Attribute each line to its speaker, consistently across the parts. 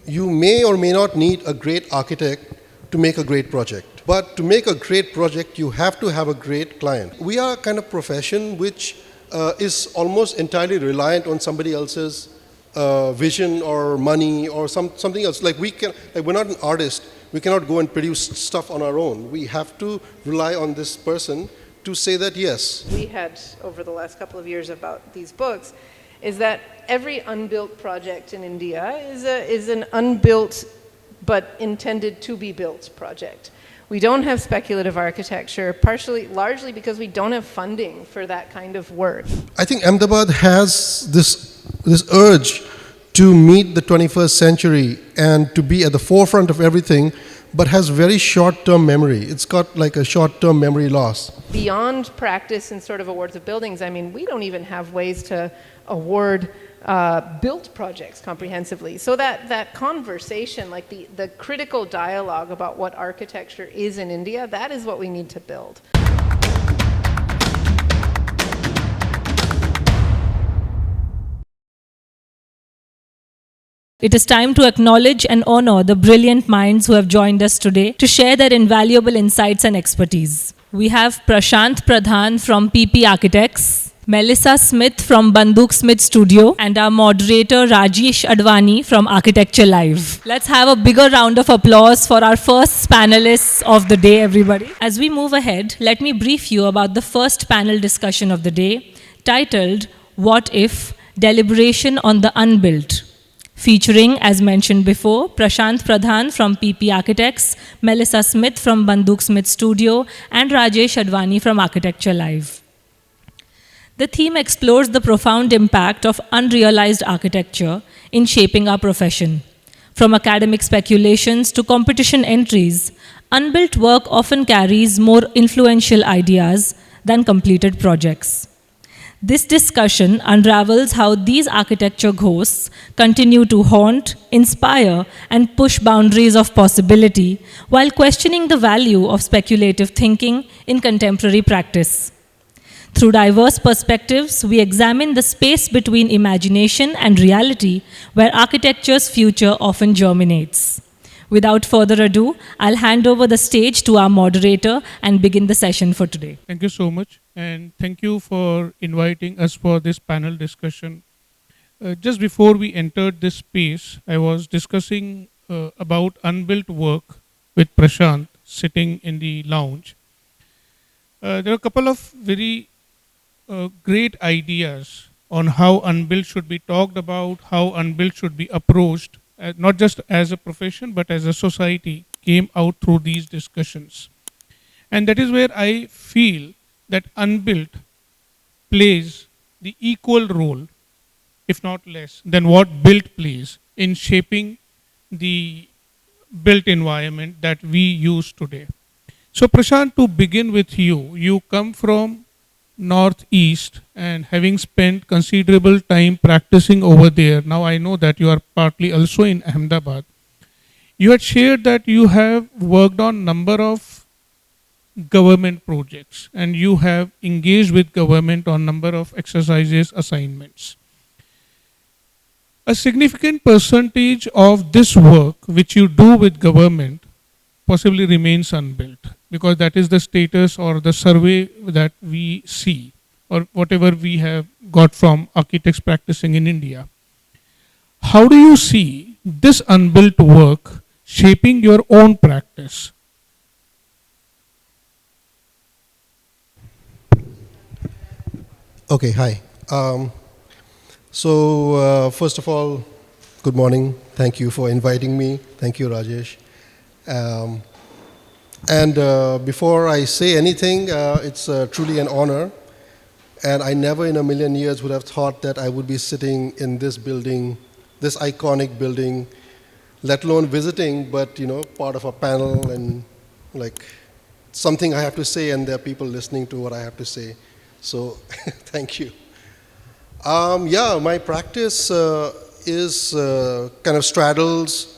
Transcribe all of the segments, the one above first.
Speaker 1: you may or may not need a great architect to make a great project. But to make a great project, you have to have a great client. We are a kind of profession which is almost entirely reliant on somebody else's vision or money or something else. Like we're not an artist. We cannot go and produce stuff on our own. We have to rely on this person to say that yes.
Speaker 2: We had over the last couple of years about these books is that every unbuilt project in India is an unbuilt but intended to be built project. We don't have speculative architecture, largely because we don't have funding for that kind of work.
Speaker 1: I think Ahmedabad has this urge to meet the 21st century and to be at the forefront of everything, but has very short-term memory. It's got like a short-term memory loss.
Speaker 2: Beyond practice and sort of awards of buildings, I mean, we don't even have ways to award built projects comprehensively. So that conversation, like the critical dialogue about what architecture is in India, that is what we need to build.
Speaker 3: It is time to acknowledge and honor the brilliant minds who have joined us today to share their invaluable insights and expertise. We have Prashant Pradhan from PP Architects, Melissa Smith from BandukSmith Studio, and our moderator Rajesh Advani from ArchitectureLive. Let's have a bigger round of applause for our first panelists of the day, everybody. As we move ahead, let me brief you about the first panel discussion of the day, titled What If? Deliberation on the Unbuilt, featuring, as mentioned before, Prashant Pradhan from PP Architects, Melissa Smith from BandukSmith Studio, and Rajesh Advani from ArchitectureLive. The theme explores the profound impact of unrealized architecture in shaping our profession. From academic speculations to competition entries, unbuilt work often carries more influential ideas than completed projects. This discussion unravels how these architecture ghosts continue to haunt, inspire, and push boundaries of possibility while questioning the value of speculative thinking in contemporary practice. Through diverse perspectives, we examine the space between imagination and reality where architecture's future often germinates. Without further ado, I'll hand over the stage to our moderator and begin the session for today.
Speaker 4: Thank you so much, and thank you for inviting us for this panel discussion. Just before we entered this space, I was discussing about unbuilt work with Prashant sitting in the lounge. There are a couple of very great ideas on how unbuilt should be talked about, how unbuilt should be approached, not just as a profession, but as a society, came out through these discussions. And that is where I feel that unbuilt plays the equal role, if not less, than what built plays in shaping the built environment that we use today. So Prashant, to begin with you, you come from Northeast and having spent considerable time practicing over there. Now I know that you are partly also in Ahmedabad. You had shared that you have worked on number of government projects and you have engaged with government on number of exercises, assignments. A significant percentage of this work which you do with government possibly remains unbuilt, because that is the status or the survey that we see or whatever we have got from architects practicing in India. How do you see this unbuilt work shaping your own practice?
Speaker 1: Okay, hi. First of all, good morning. Thank you for inviting me. Thank you, Rajesh. Before I say anything, it's truly an honor. And I never in a million years would have thought that I would be sitting in this building, this iconic building, let alone visiting, but part of a panel and like something I have to say, and there are people listening to what I have to say. So thank you. My practice is kind of straddles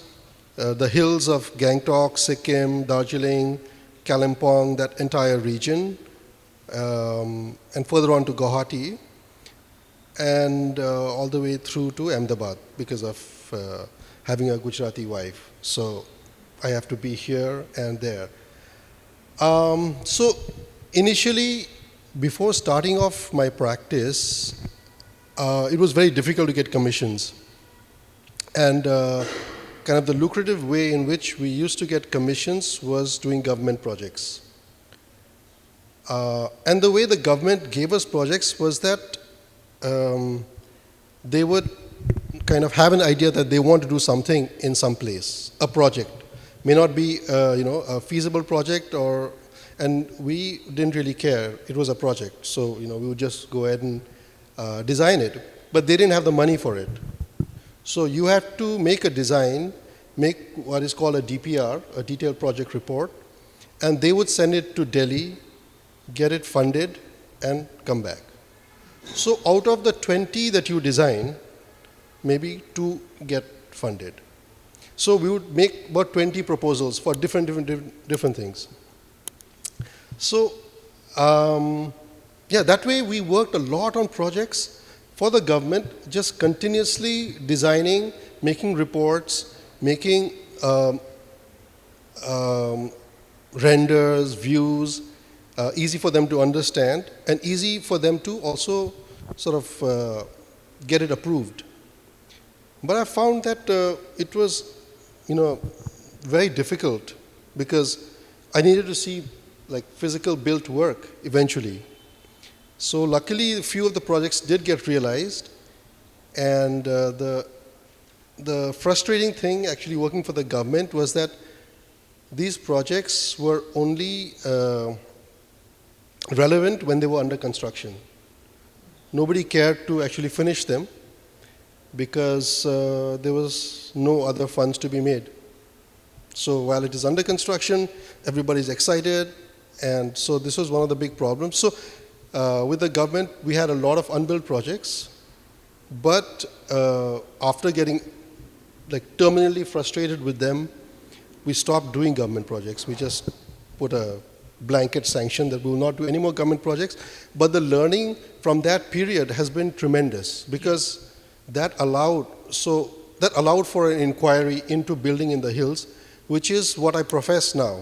Speaker 1: the hills of Gangtok, Sikkim, Darjeeling, Kalimpong, that entire region, and further on to Guwahati, and all the way through to Ahmedabad because of having a Gujarati wife. So I have to be here and there. So initially, before starting off my practice, it was very difficult to get commissions. And kind of the lucrative way in which we used to get commissions was doing government projects. And the way the government gave us projects was that they would kind of have an idea that they want to do something in some place, a project. May not be a feasible project, and we didn't really care. It was a project, so we would just go ahead and design it. But they didn't have the money for it. So you have to make a design, make what is called a DPR, a detailed project report, and they would send it to Delhi, get it funded, and come back. So out of the 20 that you design, maybe 2 get funded. So we would make about 20 proposals for different things. So that way we worked a lot on projects for the government, just continuously designing, making reports, making renders, views, easy for them to understand, and easy for them to also sort of get it approved. But I found that it was, very difficult because I needed to see like physical built work eventually. So luckily, a few of the projects did get realized, and the frustrating thing actually working for the government was that these projects were only relevant when they were under construction. Nobody cared to actually finish them because there was no other funds to be made. So while it is under construction, everybody's excited, and so this was one of the big problems. So with the government, we had a lot of unbuilt projects, but after getting terminally frustrated with them, we stopped doing government projects. We just put a blanket sanction that we will not do any more government projects. But the learning from that period has been tremendous because that allowed for an inquiry into building in the hills, which is what I profess now.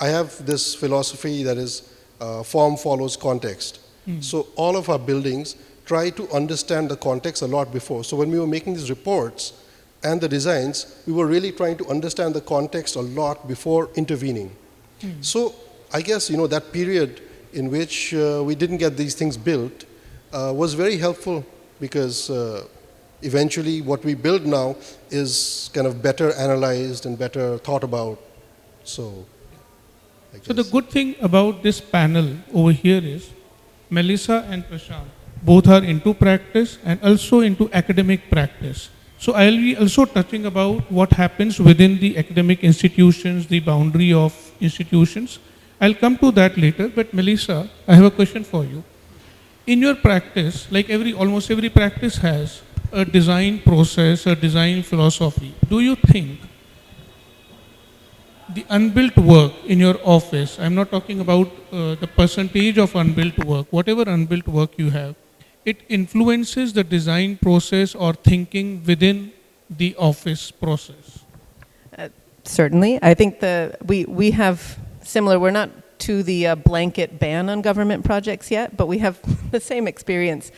Speaker 1: I have this philosophy that is form follows context. So all of our buildings try to understand the context a lot before. So when we were making these reports and the designs, we were really trying to understand the context a lot before intervening. So I guess that period in which we didn't get these things built was very helpful because eventually what we build now is kind of better analyzed and better thought about. So
Speaker 4: the good thing about this panel over here is Melissa and Prashant both are into practice and also into academic practice. So I'll be also touching about what happens within the academic institutions, the boundary of institutions. I'll come to that later, but Melissa, I have a question for you. In your practice, like almost every practice has a design process, a design philosophy. Do you think the unbuilt work in your office, I'm not talking about the percentage of unbuilt work, whatever unbuilt work you have, it influences the design process or thinking within the office process?
Speaker 2: Certainly. I think we have similar, we're not to the blanket ban on government projects yet, but we have the same experience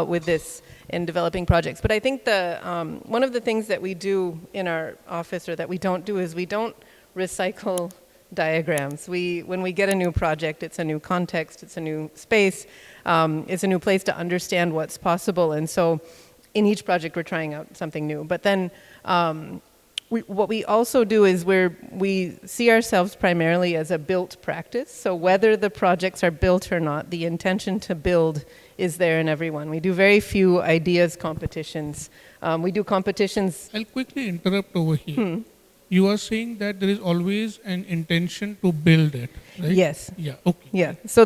Speaker 2: with this in developing projects. But I think one of the things that we do in our office, or that we don't do, is we don't recycle diagrams. When we get a new project, it's a new context, it's a new space, it's a new place to understand what's possible. And so in each project, we're trying out something new. But then what we also do is we see ourselves primarily as a built practice. So whether the projects are built or not, the intention to build is there in everyone. We do very few ideas competitions. We do competitions.
Speaker 4: I'll quickly interrupt over here. You are saying that there is always an intention to build it, right?
Speaker 2: Yes.
Speaker 4: Yeah, okay.
Speaker 2: Yeah. So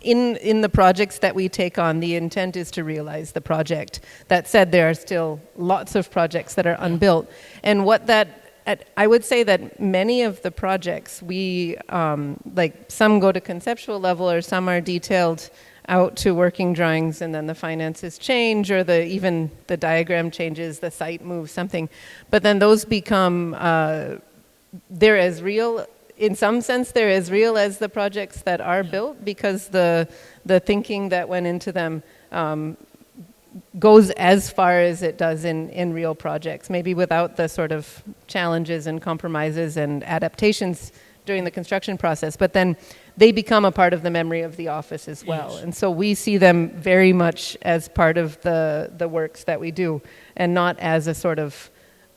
Speaker 2: in the projects that we take on, the intent is to realize the project. That said, there are still lots of projects that are unbuilt. And I would say that many of the projects, some go to conceptual level or some are detailed out to working drawings and then the finances change or even the diagram changes, the site moves, something. But then those become, they're as real, in some sense they're as real as the projects that are built, because the thinking that went into them goes as far as it does in real projects, maybe without the sort of challenges and compromises and adaptations during the construction process, but then they become a part of the memory of the office as well.
Speaker 4: Yes.
Speaker 2: And so we see them very much as part of the works that we do, and not as a sort of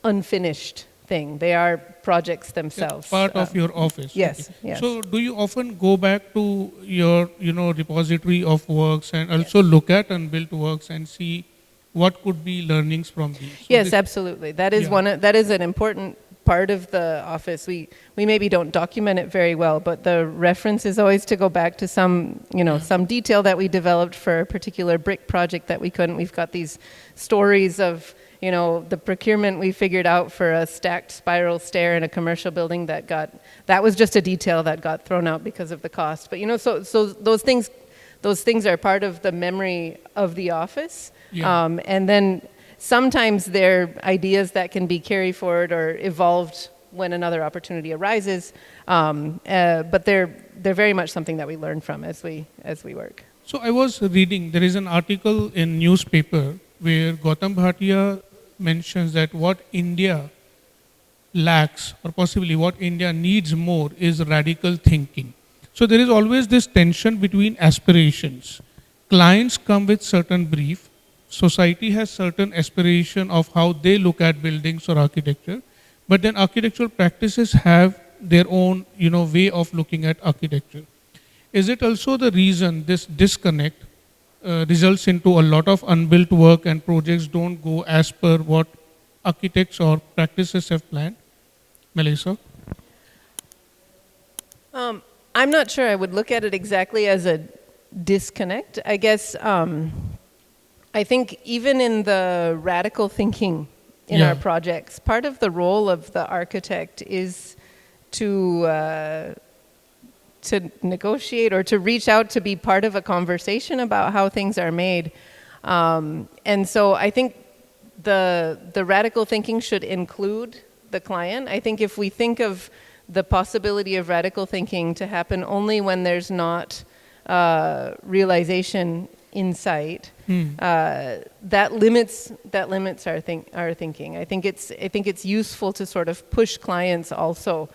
Speaker 2: unfinished thing. They are projects themselves.
Speaker 4: Part of your office.
Speaker 2: Yes,
Speaker 4: Okay.
Speaker 2: yes.
Speaker 4: So do you often go back to your, repository of works and also look at unbuilt works and see what could be learnings from these? So
Speaker 2: Yes, absolutely. That is that is an important part of the office. We maybe don't document it very well, but the reference is always to go back to some, some detail that we developed for a particular brick project that we couldn't. We've got these stories of, the procurement we figured out for a stacked spiral stair in a commercial building that was just a detail that got thrown out because of the cost. But, so those things are part of the memory of the office.
Speaker 4: Yeah.
Speaker 2: And then sometimes they're ideas that can be carried forward or evolved when another opportunity arises, but they're very much something that we learn from as we work.
Speaker 4: So I was reading, there is an article in newspaper where Gautam Bhatia mentions that what India lacks, or possibly what India needs more, is radical thinking. So there is always this tension between aspirations. Clients come with certain brief, society has certain aspiration of how they look at buildings or architecture, but then architectural practices have their own, way of looking at architecture. Is it also the reason this disconnect results into a lot of unbuilt work and projects don't go as per what architects or practices have planned? Melissa?
Speaker 2: I'm not sure I would look at it exactly as a disconnect. I guess I think even in the radical thinking in our projects, part of the role of the architect is to negotiate or to reach out to be part of a conversation about how things are made. And so I think the radical thinking should include the client. I think if we think of the possibility of radical thinking to happen only when there's not realization in sight, that limits our thinking. I think it's useful to sort of push clients also,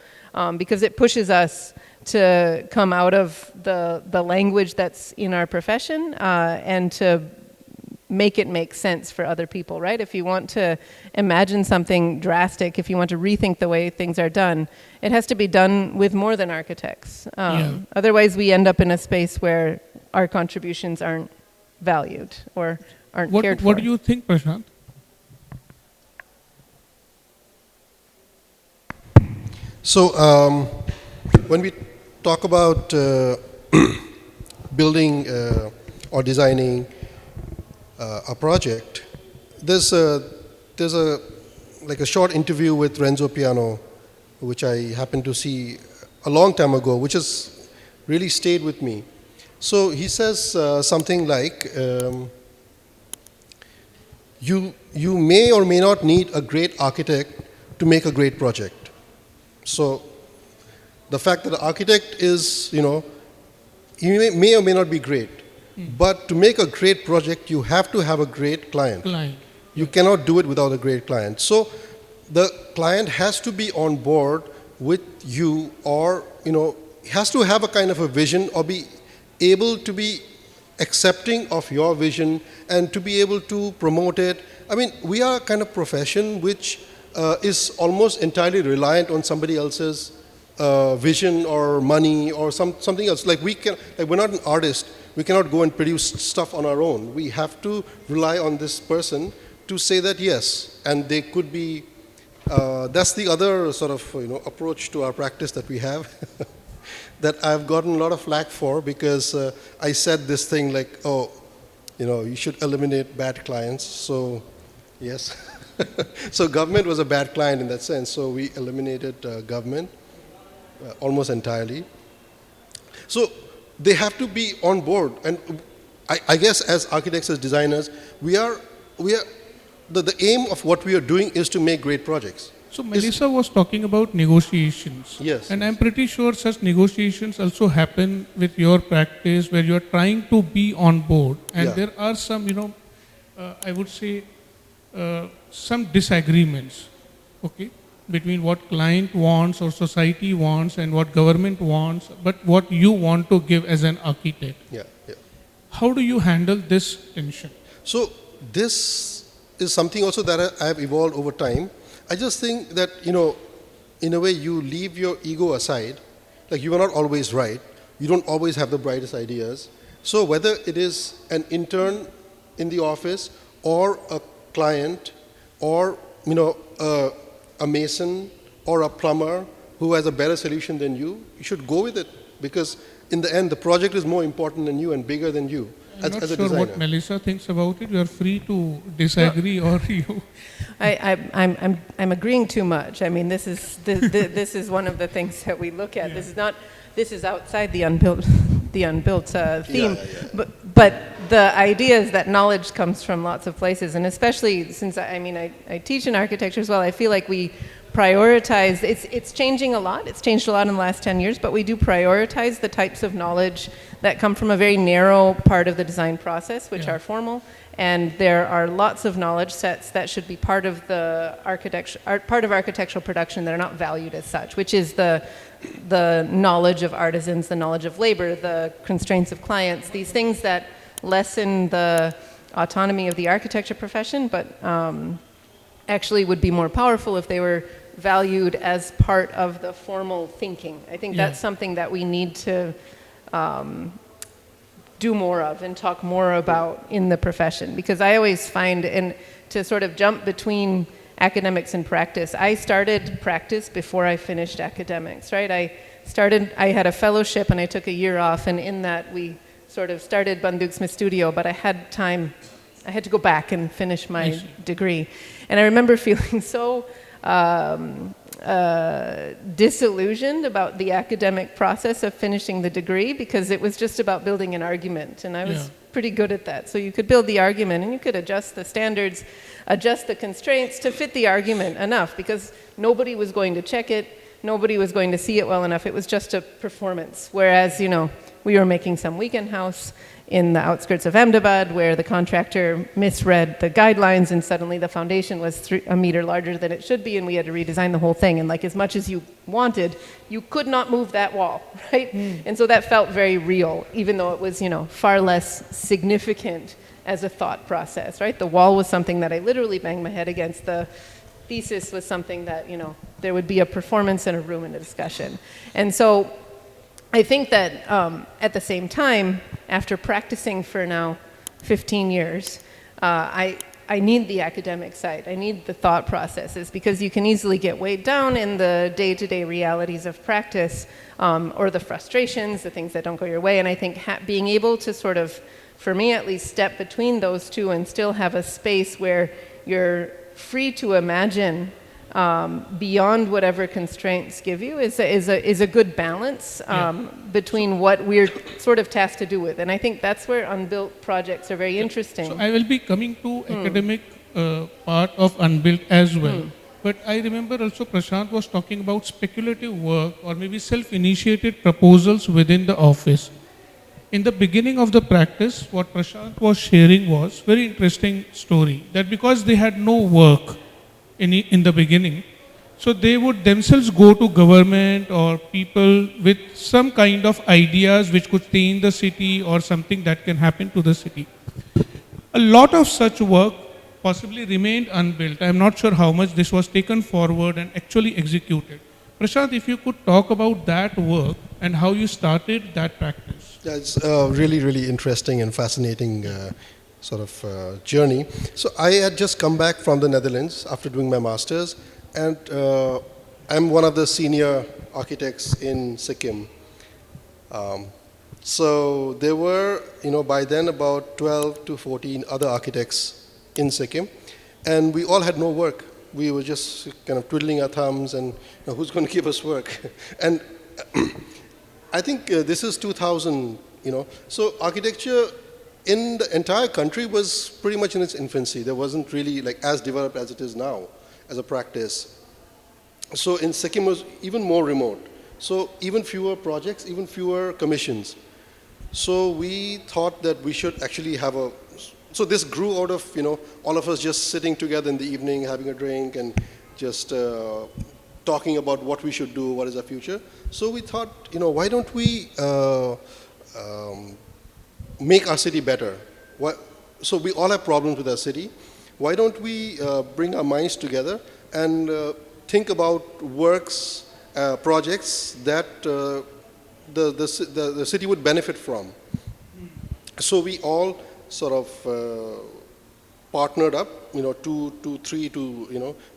Speaker 2: because it pushes us to come out of the language that's in our profession and to make it make sense for other people, right? If you want to imagine something drastic, if you want to rethink the way things are done, it has to be done with more than architects. Otherwise, we end up in a space where our contributions aren't valued or aren't cared for.
Speaker 4: What do you think, Prashant?
Speaker 1: So when we talk about building or designing a project, there's a short interview with Renzo Piano, which I happened to see a long time ago, which has really stayed with me. So he says something like, you may or may not need a great architect to make a great project. So the fact that the architect is, he may or may not be great. But to make a great project, you have to have a great client. You cannot do it without a great client. So the client has to be on board with you, or has to have a kind of a vision, or be able to be accepting of your vision and to be able to promote it. I mean, we are a kind of profession which is almost entirely reliant on somebody else's vision or money or something else. Like we're not an artist. We cannot go and produce stuff on our own. We have to rely on this person to say that yes, and they could be. That's the other sort of approach to our practice that we have. That I've gotten a lot of flack for, because I said this thing like, you should eliminate bad clients. So, yes. So government was a bad client in that sense. So we eliminated government almost entirely. So they have to be on board. And I guess as architects, as designers, the aim of what we are doing is to make great projects.
Speaker 4: So Melissa was talking about negotiations.
Speaker 1: Yes.
Speaker 4: And I'm pretty sure such negotiations also happen with your practice where you're trying to be on board. And
Speaker 1: Yeah.
Speaker 4: there are some, I would say, some disagreements, okay, between what client wants or society wants and what government wants, but what you want to give as an architect.
Speaker 1: Yeah, yeah.
Speaker 4: How do you handle this tension?
Speaker 1: So this is something also that I have evolved over time. I just think that, in a way you leave your ego aside, like you are not always right, you don't always have the brightest ideas. So whether it is an intern in the office or a client or, a mason or a plumber who has a better solution than you should go with it, because in the end the project is more important than you and bigger than you.
Speaker 4: I'm not
Speaker 1: as a
Speaker 4: sure
Speaker 1: designer.
Speaker 4: what Melissa thinks about it. You are free to disagree or you.
Speaker 2: I'm agreeing too much. I mean, this is one of the things that we look at.
Speaker 4: Yeah.
Speaker 2: This is outside the unbuilt theme.
Speaker 1: Yeah.
Speaker 2: But the idea is that knowledge comes from lots of places, and especially since I teach in architecture as well. I feel like we prioritize. It's changing a lot. It's changed a lot in the last 10 years, but we do prioritize the types of knowledge that come from a very narrow part of the design process, which are formal. And there are lots of knowledge sets that should be part of the architectural production that are not valued as such, which is the knowledge of artisans, the knowledge of labor, the constraints of clients, these things that lessen the autonomy of the architecture profession, but actually would be more powerful if they were valued as part of the formal thinking. I think that's something that we need to do more of and talk more about in the profession, because I always find, and to sort of jump between academics and practice, I started practice before I finished academics, right? I had a fellowship and I took a year off, and in that we sort of started BandukSmith Studio, but I had to go back and finish my degree. And I remember feeling so disillusioned about the academic process of finishing the degree, because it was just about building an argument, and I was pretty good at that. So you could build the argument and you could adjust the standards, adjust the constraints to fit the argument enough, because nobody was going to check it, nobody was going to see it well enough. It was just a performance. Whereas, we were making some weekend house in the outskirts of Ahmedabad where the contractor misread the guidelines, and suddenly the foundation was a meter larger than it should be, and we had to redesign the whole thing. And like, as much as you wanted, you could not move that wall, right? And so that felt very real, even though it was, far less significant as a thought process, right? The wall was something that I literally banged my head against. The thesis was something that, there would be a performance and a room and a discussion. And so I think that at the same time, after practicing for now 15 years, I need the academic side. I need the thought processes, because you can easily get weighed down in the day-to-day realities of practice, or the frustrations, the things that don't go your way. And I think being able to sort of, for me at least, step between those two and still have a space where you're free to imagine beyond whatever constraints give you is a good balance between what we're sort of tasked to do with. And I think that's where unbuilt projects are very interesting.
Speaker 4: So I will be coming to academic part of Unbuilt as well. But I remember also Prashant was talking about speculative work or maybe self-initiated proposals within the office. In the beginning of the practice, what Prashant was sharing was very interesting story, that because they had no work in the beginning, so they would themselves go to government or people with some kind of ideas which could change the city or something that can happen to the city. A lot of such work possibly remained unbuilt. I am not sure how much this was taken forward and actually executed. Prashant, if you could talk about that work and how you started that practice.
Speaker 1: Yeah, it's a really, really interesting and fascinating sort of journey. So I had just come back from the Netherlands after doing my master's, and I'm one of the senior architects in Sikkim. So there were, by then about 12 to 14 other architects in Sikkim, and we all had no work. We were just kind of twiddling our thumbs and who's going to give us work? And I think this is 2000, so architecture in the entire country was pretty much in its infancy. There wasn't really like as developed as it is now as a practice. So in Sikkim was even more remote. So even fewer projects, even fewer commissions. So we thought that we should actually have a, so this grew out of, all of us just sitting together in the evening, having a drink and just talking about what we should do, what is our future. So we thought, why don't we make our city better? So we all have problems with our city. Why don't we bring our minds together and think about works, projects that the city would benefit from. So we all sort of partnered up, three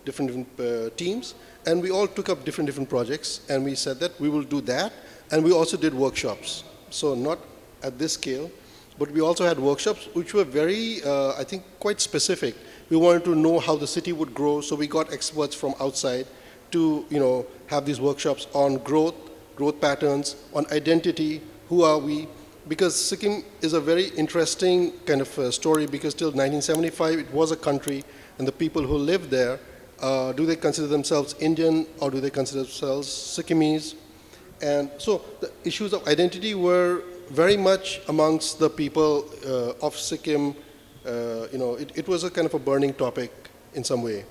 Speaker 1: different teams, and we all took up different projects, and we said that we will do that, and we also did workshops. So not at this scale, but we also had workshops which were very, I think, quite specific. We wanted to know how the city would grow, so we got experts from outside to, have these workshops on growth patterns, on identity, who are we? Because Sikkim is a very interesting kind of story, because till 1975 it was a country, and the people who lived there, do they consider themselves Indian or do they consider themselves Sikkimese? And so the issues of identity were very much amongst the people of Sikkim. It was a kind of a burning topic in some way.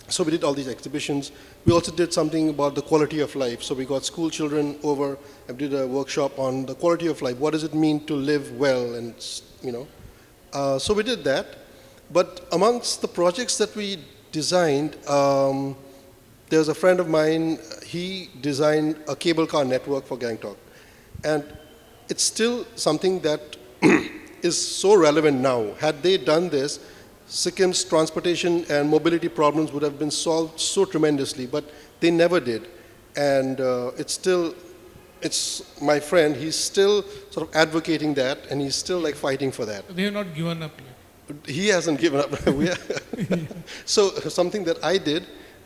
Speaker 1: So we did all these exhibitions. We also did something about the quality of life. So we got school children over and did a workshop on the quality of life. What does it mean to live well? And so we did that. But amongst the projects that we designed, there was a friend of mine. He designed a cable car network for Gangtok, and it's still something that is so relevant now. Had they done this, Sikkim's transportation and mobility problems would have been solved so tremendously, but they never did. And it's my friend, he's still sort of advocating that, and he's still like fighting for that.
Speaker 4: They have not given up yet.
Speaker 1: He hasn't given up. So something that I did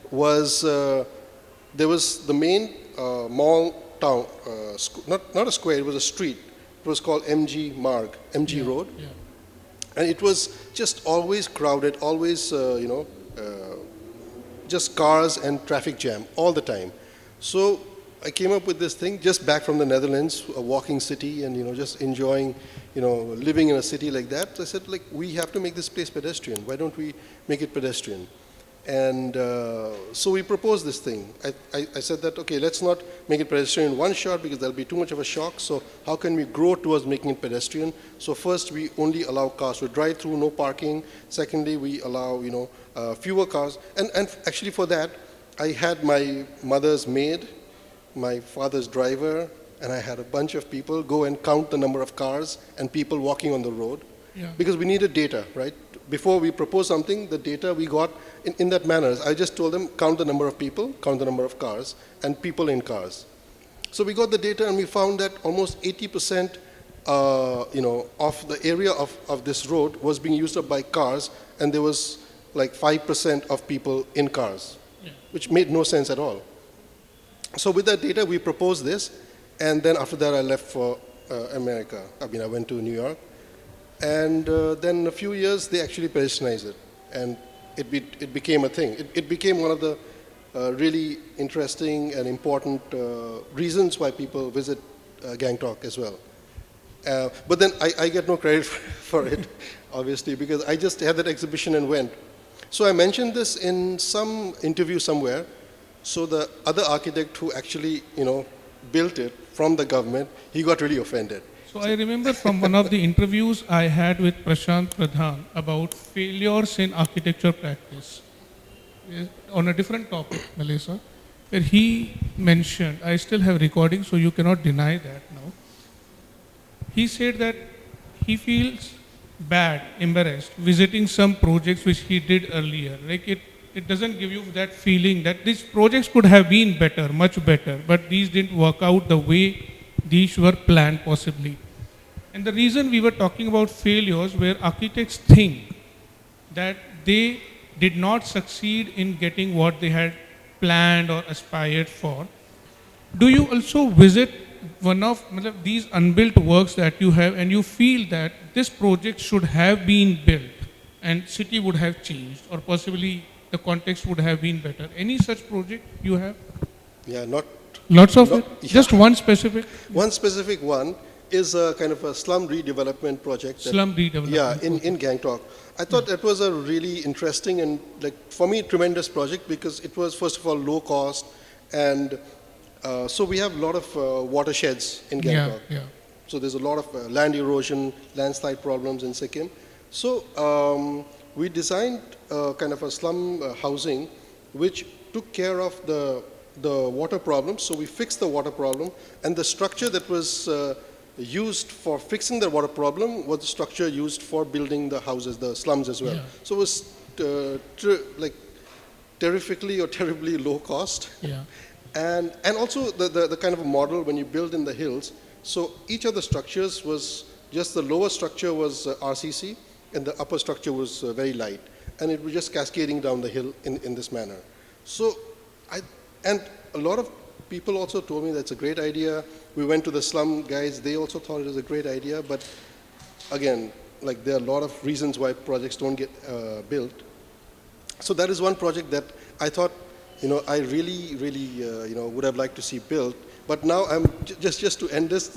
Speaker 1: was, there was the main mall town, not a square, it was a street. It was called MG Road.
Speaker 4: Yeah.
Speaker 1: And it was just always crowded, always, just cars and traffic jam all the time. So I came up with this thing just back from the Netherlands, a walking city, and just enjoying, living in a city like that. So I said, we have to make this place pedestrian. Why don't we make it pedestrian? And so we proposed this thing. I said that, okay, let's not make it pedestrian in one shot because that'll be too much of a shock. So how can we grow towards making it pedestrian? So first, we only allow cars to drive through, no parking. Secondly, we allow, fewer cars. And actually for that, I had my mother's maid, my father's driver, and I had a bunch of people go and count the number of cars and people walking on the road.
Speaker 4: Yeah.
Speaker 1: Because we needed data, right? Before we proposed something, the data we got in that manner. I just told them, count the number of people, count the number of cars, and people in cars. So we got the data, and we found that almost 80% of the area of this road was being used up by cars, and there was like 5% of people in cars, which made no sense at all. So with that data, we proposed this, and then after that, I left for America. I went to New York. And then in a few years, they actually pedestrianized it, and it became a thing. It became one of the really interesting and important reasons why people visit Gangtok as well. But then I get no credit for it, obviously, because I just had that exhibition and went. So I mentioned this in some interview somewhere. So the other architect who actually, built it from the government, he got really offended.
Speaker 4: So I remember from one of the interviews I had with Prashant Pradhan about failures in architecture practice on a different topic, Melissa, where he mentioned, I still have recordings, so you cannot deny that now. He said that he feels bad, embarrassed, visiting some projects which he did earlier. It doesn't give you that feeling that these projects could have been better, much better, but these didn't work out the way these were planned possibly. And the reason we were talking about failures where architects think that they did not succeed in getting what they had planned or aspired for. Do you also visit one of these unbuilt works that you have, and you feel that this project should have been built and city would have changed, or possibly the context would have been better. Any such project you have?
Speaker 1: Yeah, not
Speaker 4: Lots of
Speaker 1: not,
Speaker 4: it?
Speaker 1: yeah.
Speaker 4: Just one specific?
Speaker 1: One specific one is a kind of a slum redevelopment project.
Speaker 4: Slum redevelopment.
Speaker 1: Yeah, in Gangtok. I thought that was a really interesting and, like, for me, tremendous project because it was, first of all, low cost, and so we have a lot of watersheds in Gangtok.
Speaker 4: Yeah.
Speaker 1: So there's a lot of land erosion, landslide problems in Sikkim. So we designed kind of a slum housing which took care of the water problem. So we fixed the water problem, and the structure that was used for fixing the water problem was the structure used for building the houses, the slums as well.
Speaker 4: Yeah.
Speaker 1: So it was like terrifically or terribly low cost.
Speaker 4: Yeah.
Speaker 1: And also the kind of a model when you build in the hills. So each of the structures was just, the lower structure was RCC and the upper structure was very light. And it was just cascading down the hill in this manner. So and a lot of people also told me that's a great idea. We went to the slum guys, they also thought it was a great idea. But again, like, there are a lot of reasons why projects don't get built. So that is one project that I thought, I really, would have liked to see built. But now I'm, just to end this,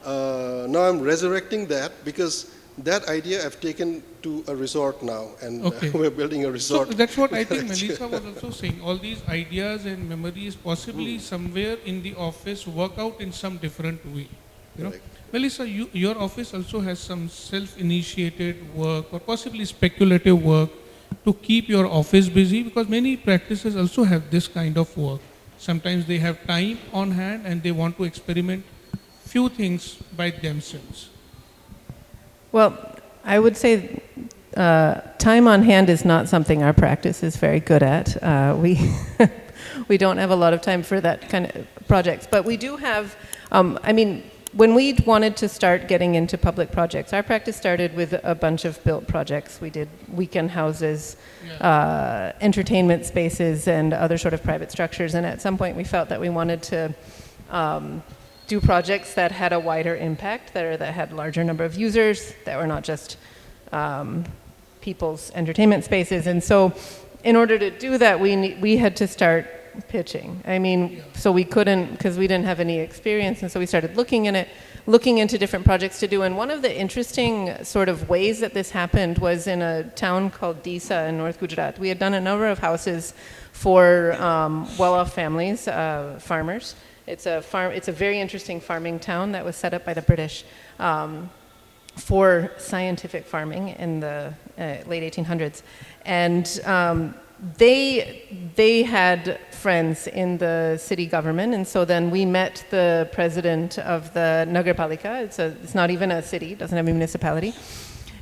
Speaker 1: now I'm resurrecting that because that idea I've taken to a resort now, and
Speaker 4: Okay.
Speaker 1: we're building a resort.
Speaker 4: So that's what I think Melissa was also saying. All these ideas and memories possibly somewhere in the office work out in some different way.
Speaker 1: Correct.
Speaker 4: Melissa, your office also has some self-initiated work or possibly speculative work to keep your office busy, because many practices also have this kind of work. Sometimes they have time on hand and they want to experiment few things by themselves.
Speaker 2: Well, I would say time on hand is not something our practice is very good at. We don't have a lot of time for that kind of projects, but we do have, when we wanted to start getting into public projects, our practice started with a bunch of built projects. We did weekend houses, entertainment spaces, and other sort of private structures, and at some point we felt that we wanted to do projects that had a wider impact, that had larger number of users, that were not just people's entertainment spaces. And so in order to do that, we had to start pitching. So we couldn't, because we didn't have any experience, and so we started looking into different projects to do. And one of the interesting sort of ways that this happened was in a town called Disa in North Gujarat. We had done a number of houses for well-off families, farmers. It's a very interesting farming town that was set up by the British for scientific farming in the late 1800s. And they had friends in the city government, and so then we met the president of the Nagarpalika. It's not even a city, it doesn't have a municipality.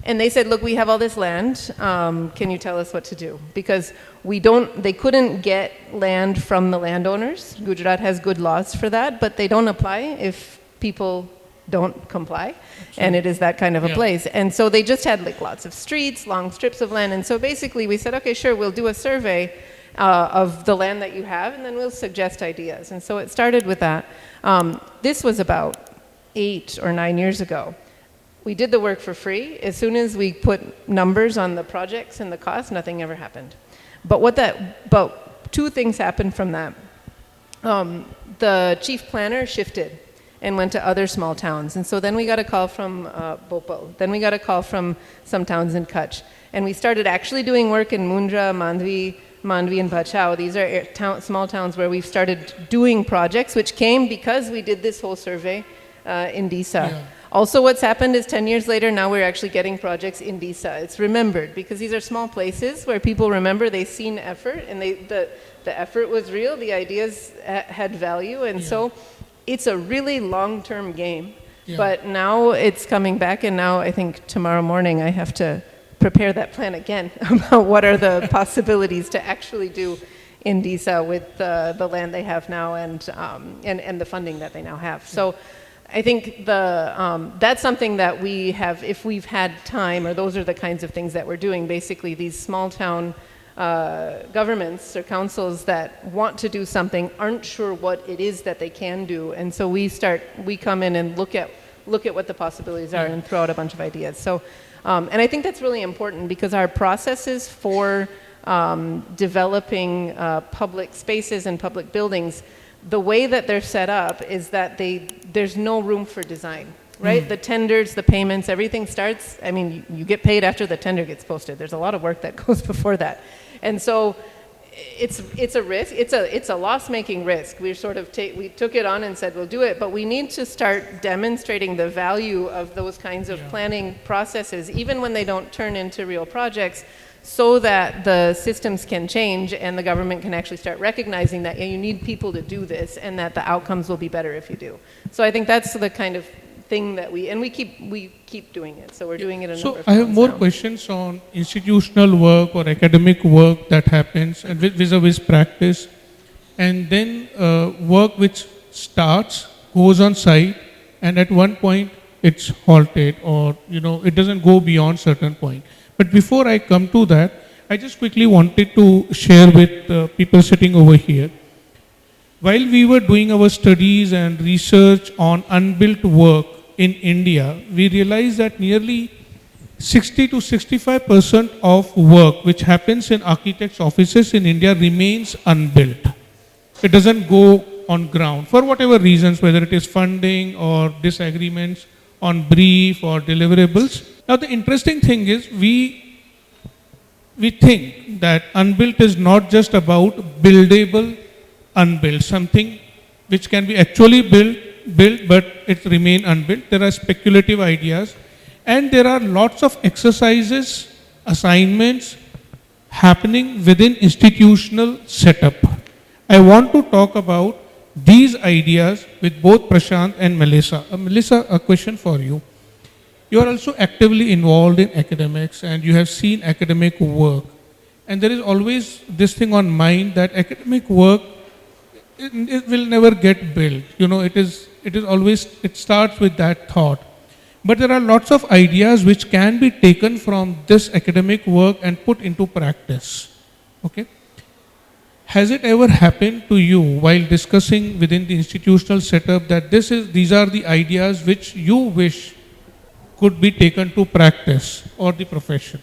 Speaker 2: And they said, look, we have all this land, can you tell us what to do? Because they couldn't get land from the landowners. Gujarat has good laws for that, but they don't apply if people don't comply. And it is that kind of a place. And so they just had like lots of streets, long strips of land. And so basically we said, okay, sure, we'll do a survey of the land that you have, and then we'll suggest ideas. And so it started with that. This was about 8 or 9 years ago. We did the work for free. As soon as we put numbers on the projects and the cost, nothing ever happened. But two things happened from that. The chief planner shifted and went to other small towns. And so then we got a call from Bhopal. Then we got a call from some towns in Kutch. And we started actually doing work in Mundra, Mandvi, and Bachau. These are small towns where we've started doing projects, which came because we did this whole survey in Disa. Yeah. Also, what's happened is 10 years later, now we're actually getting projects in Disa. It's remembered because these are small places where people remember they've seen effort, and the effort was real, the ideas had value, and so it's a really long-term game. Yeah. But now it's coming back, and now I think tomorrow morning I have to prepare that plan again about what are the possibilities to actually do in Disa with the land they have now and the funding that they now have. So I think that's something that we have, if we've had time, or those are the kinds of things that we're doing, basically these small town governments or councils that want to do something aren't sure what it is that they can do, and so we come in and look at what the possibilities are and throw out a bunch of ideas. So, and I think that's really important because our processes for developing public spaces and public buildings, the way that they're set up is that there's no room for design. Right? The tenders, the payments, everything starts, I mean, you get paid after the tender gets posted. There's a lot of work that goes before that. And so it's a risk, it's a loss-making risk. We took it on and said, we'll do it, but we need to start demonstrating the value of those kinds of planning processes, even when they don't turn into real projects, so that the systems can change and the government can actually start recognizing that you need people to do this and that the outcomes will be better if you do. So I think that's the kind of thing that we keep doing it. So we're doing it in a number of
Speaker 4: So I have more
Speaker 2: now.
Speaker 4: questions on institutional work or academic work that happens and vis-a-vis practice, and then work which starts, goes on site, and at one point it's halted, or it doesn't go beyond certain point. But before I come to that, I just quickly wanted to share with people sitting over here. While we were doing our studies and research on unbuilt work in India, we realized that nearly 60 to 65% of work which happens in architects' offices in India remains unbuilt. It doesn't go on ground for whatever reasons, whether it is funding or disagreements on brief or deliverables. Now the interesting thing is we think that unbuilt is not just about buildable unbuilt, something which can be actually built but it remain unbuilt. There are speculative ideas, and there are lots of exercises, assignments happening within institutional setup. I want to talk about these ideas with both Prashant and Melissa. Melissa, a question for you. You are also actively involved in academics and you have seen academic work. And there is always this thing on mind that academic work, it will never get built. It starts with that thought. But there are lots of ideas which can be taken from this academic work and put into practice. Okay? Has it ever happened to you while discussing within the institutional setup that these are the ideas which you wish could be taken to practice or the profession?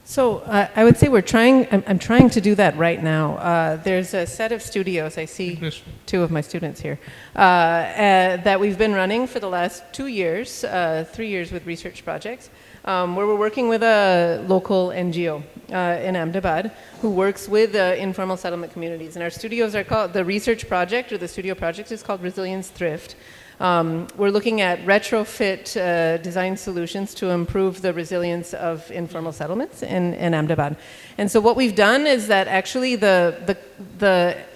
Speaker 2: So I would say I'm trying to do that right now. There's a set of studios, I see two of my students here, that we've been running for the last 2 years, 3 years with research projects, where we're working with a local NGO in Ahmedabad who works with informal settlement communities. And our studios are called, the research project or the studio project is called Resilience Thrift. We're looking at retrofit design solutions to improve the resilience of informal settlements in Ahmedabad. And so what we've done is that actually the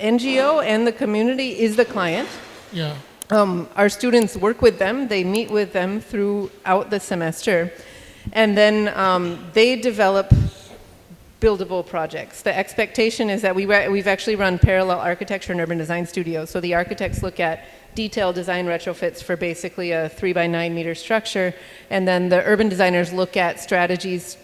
Speaker 2: NGO and the community is the client.
Speaker 4: Yeah.
Speaker 2: Our students work with them, they meet with them throughout the semester, and then they develop buildable projects. The expectation is that we've actually run parallel architecture and urban design studios. So the architects look at detailed design retrofits for basically a 3 by 9 meter structure, and then the urban designers look at strategies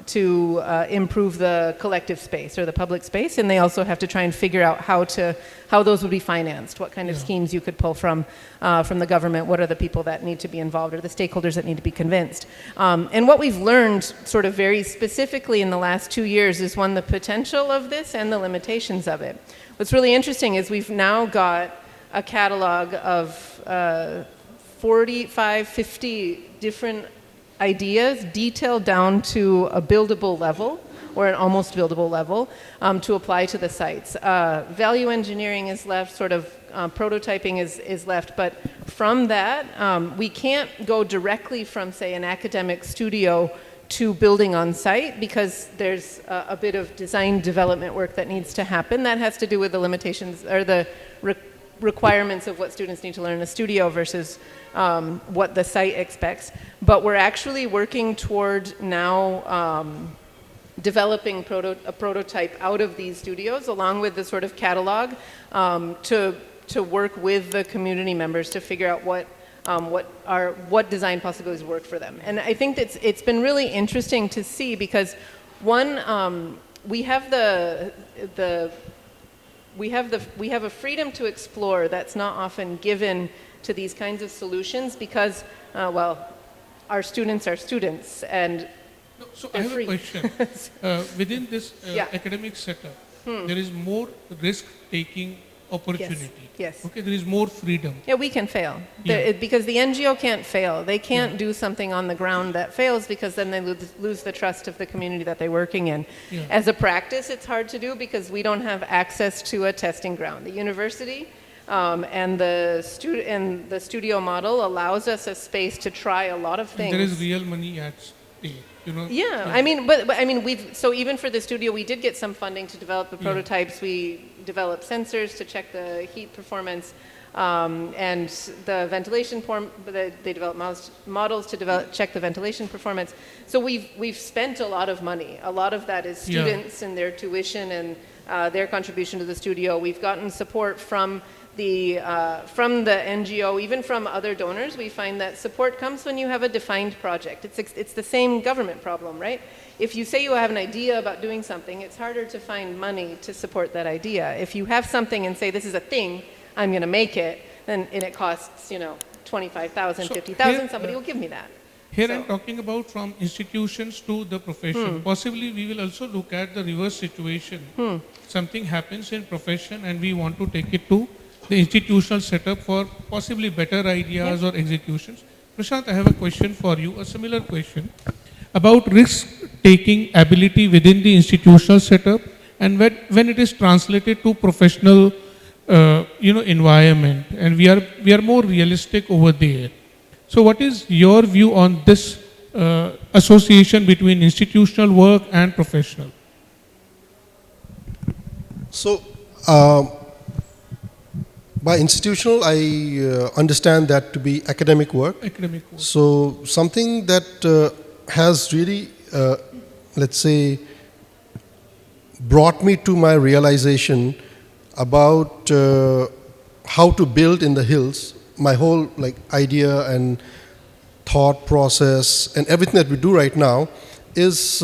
Speaker 2: to improve the collective space or the public space, and they also have to try and figure out how those would be financed, what kind of schemes you could pull from the government, what are the people that need to be involved or the stakeholders that need to be convinced. And what we've learned sort of very specifically in the last 2 years is, one, the potential of this and the limitations of it. What's really interesting is we've now got a catalog of 45, 50 different ideas detailed down to a buildable level or an almost buildable level to apply to the sites. Value engineering is left, sort of prototyping is left, but from that, we can't go directly from, say, an academic studio to building on site because there's a bit of design development work that needs to happen. That has to do with the limitations or the requirements of what students need to learn in a studio versus what the site expects. But we're actually working toward now developing a prototype out of these studios along with the sort of catalog to work with the community members to figure out what design possibilities work for them. And I think it's been really interesting to see because one, we have we have a freedom to explore that's not often given to these kinds of solutions because, well, our students are students and
Speaker 4: No, so I
Speaker 2: they're
Speaker 4: have
Speaker 2: free.
Speaker 4: a question. Within this
Speaker 2: Yeah.
Speaker 4: academic setup, there is more risk-taking opportunity.
Speaker 2: Yes.
Speaker 4: Okay, there is more freedom.
Speaker 2: Yeah, we can fail.
Speaker 4: Yeah.
Speaker 2: Because the NGO can't fail. They can't do something on the ground that fails because then they lose the trust of the community that they're working in.
Speaker 4: Yeah.
Speaker 2: As a practice, it's hard to do because we don't have access to a testing ground. The university and the studio model allows us a space to try a lot of
Speaker 4: And
Speaker 2: things.
Speaker 4: there is real money at stake, you know.
Speaker 2: Yeah, I mean, but I mean, so even for the studio, we did get some funding to develop the prototypes. We developed sensors to check the heat performance, and the ventilation they developed models to check the ventilation performance. So we've spent a lot of money. A lot of that is students and their tuition and their contribution to the studio. We've gotten support from the NGO, even from other donors. We find that support comes when you have a defined project. It's the same government problem, right? If you say you have an idea about doing something, it's harder to find money to support that idea. If you have something and say, this is a thing, I'm going to make it, and it costs, 25,000,
Speaker 4: So
Speaker 2: 50,000,
Speaker 4: here,
Speaker 2: somebody will give me that.
Speaker 4: Here
Speaker 2: So-
Speaker 4: I'm talking about from institutions to the profession. Possibly we will also look at the reverse situation. Something happens in profession and we want to take it to the institutional setup for possibly better ideas or executions. Prashant, I have a question for you, a similar question about risk-taking ability within the institutional setup and when it is translated to professional environment, and we are more realistic over there. So what is your view on this association between institutional work and professional?
Speaker 1: So, by institutional, I understand that to be academic work.
Speaker 4: Academic work.
Speaker 1: So, something that has really, let's say, brought me to my realization about how to build in the hills. My whole idea and thought process and everything that we do right now is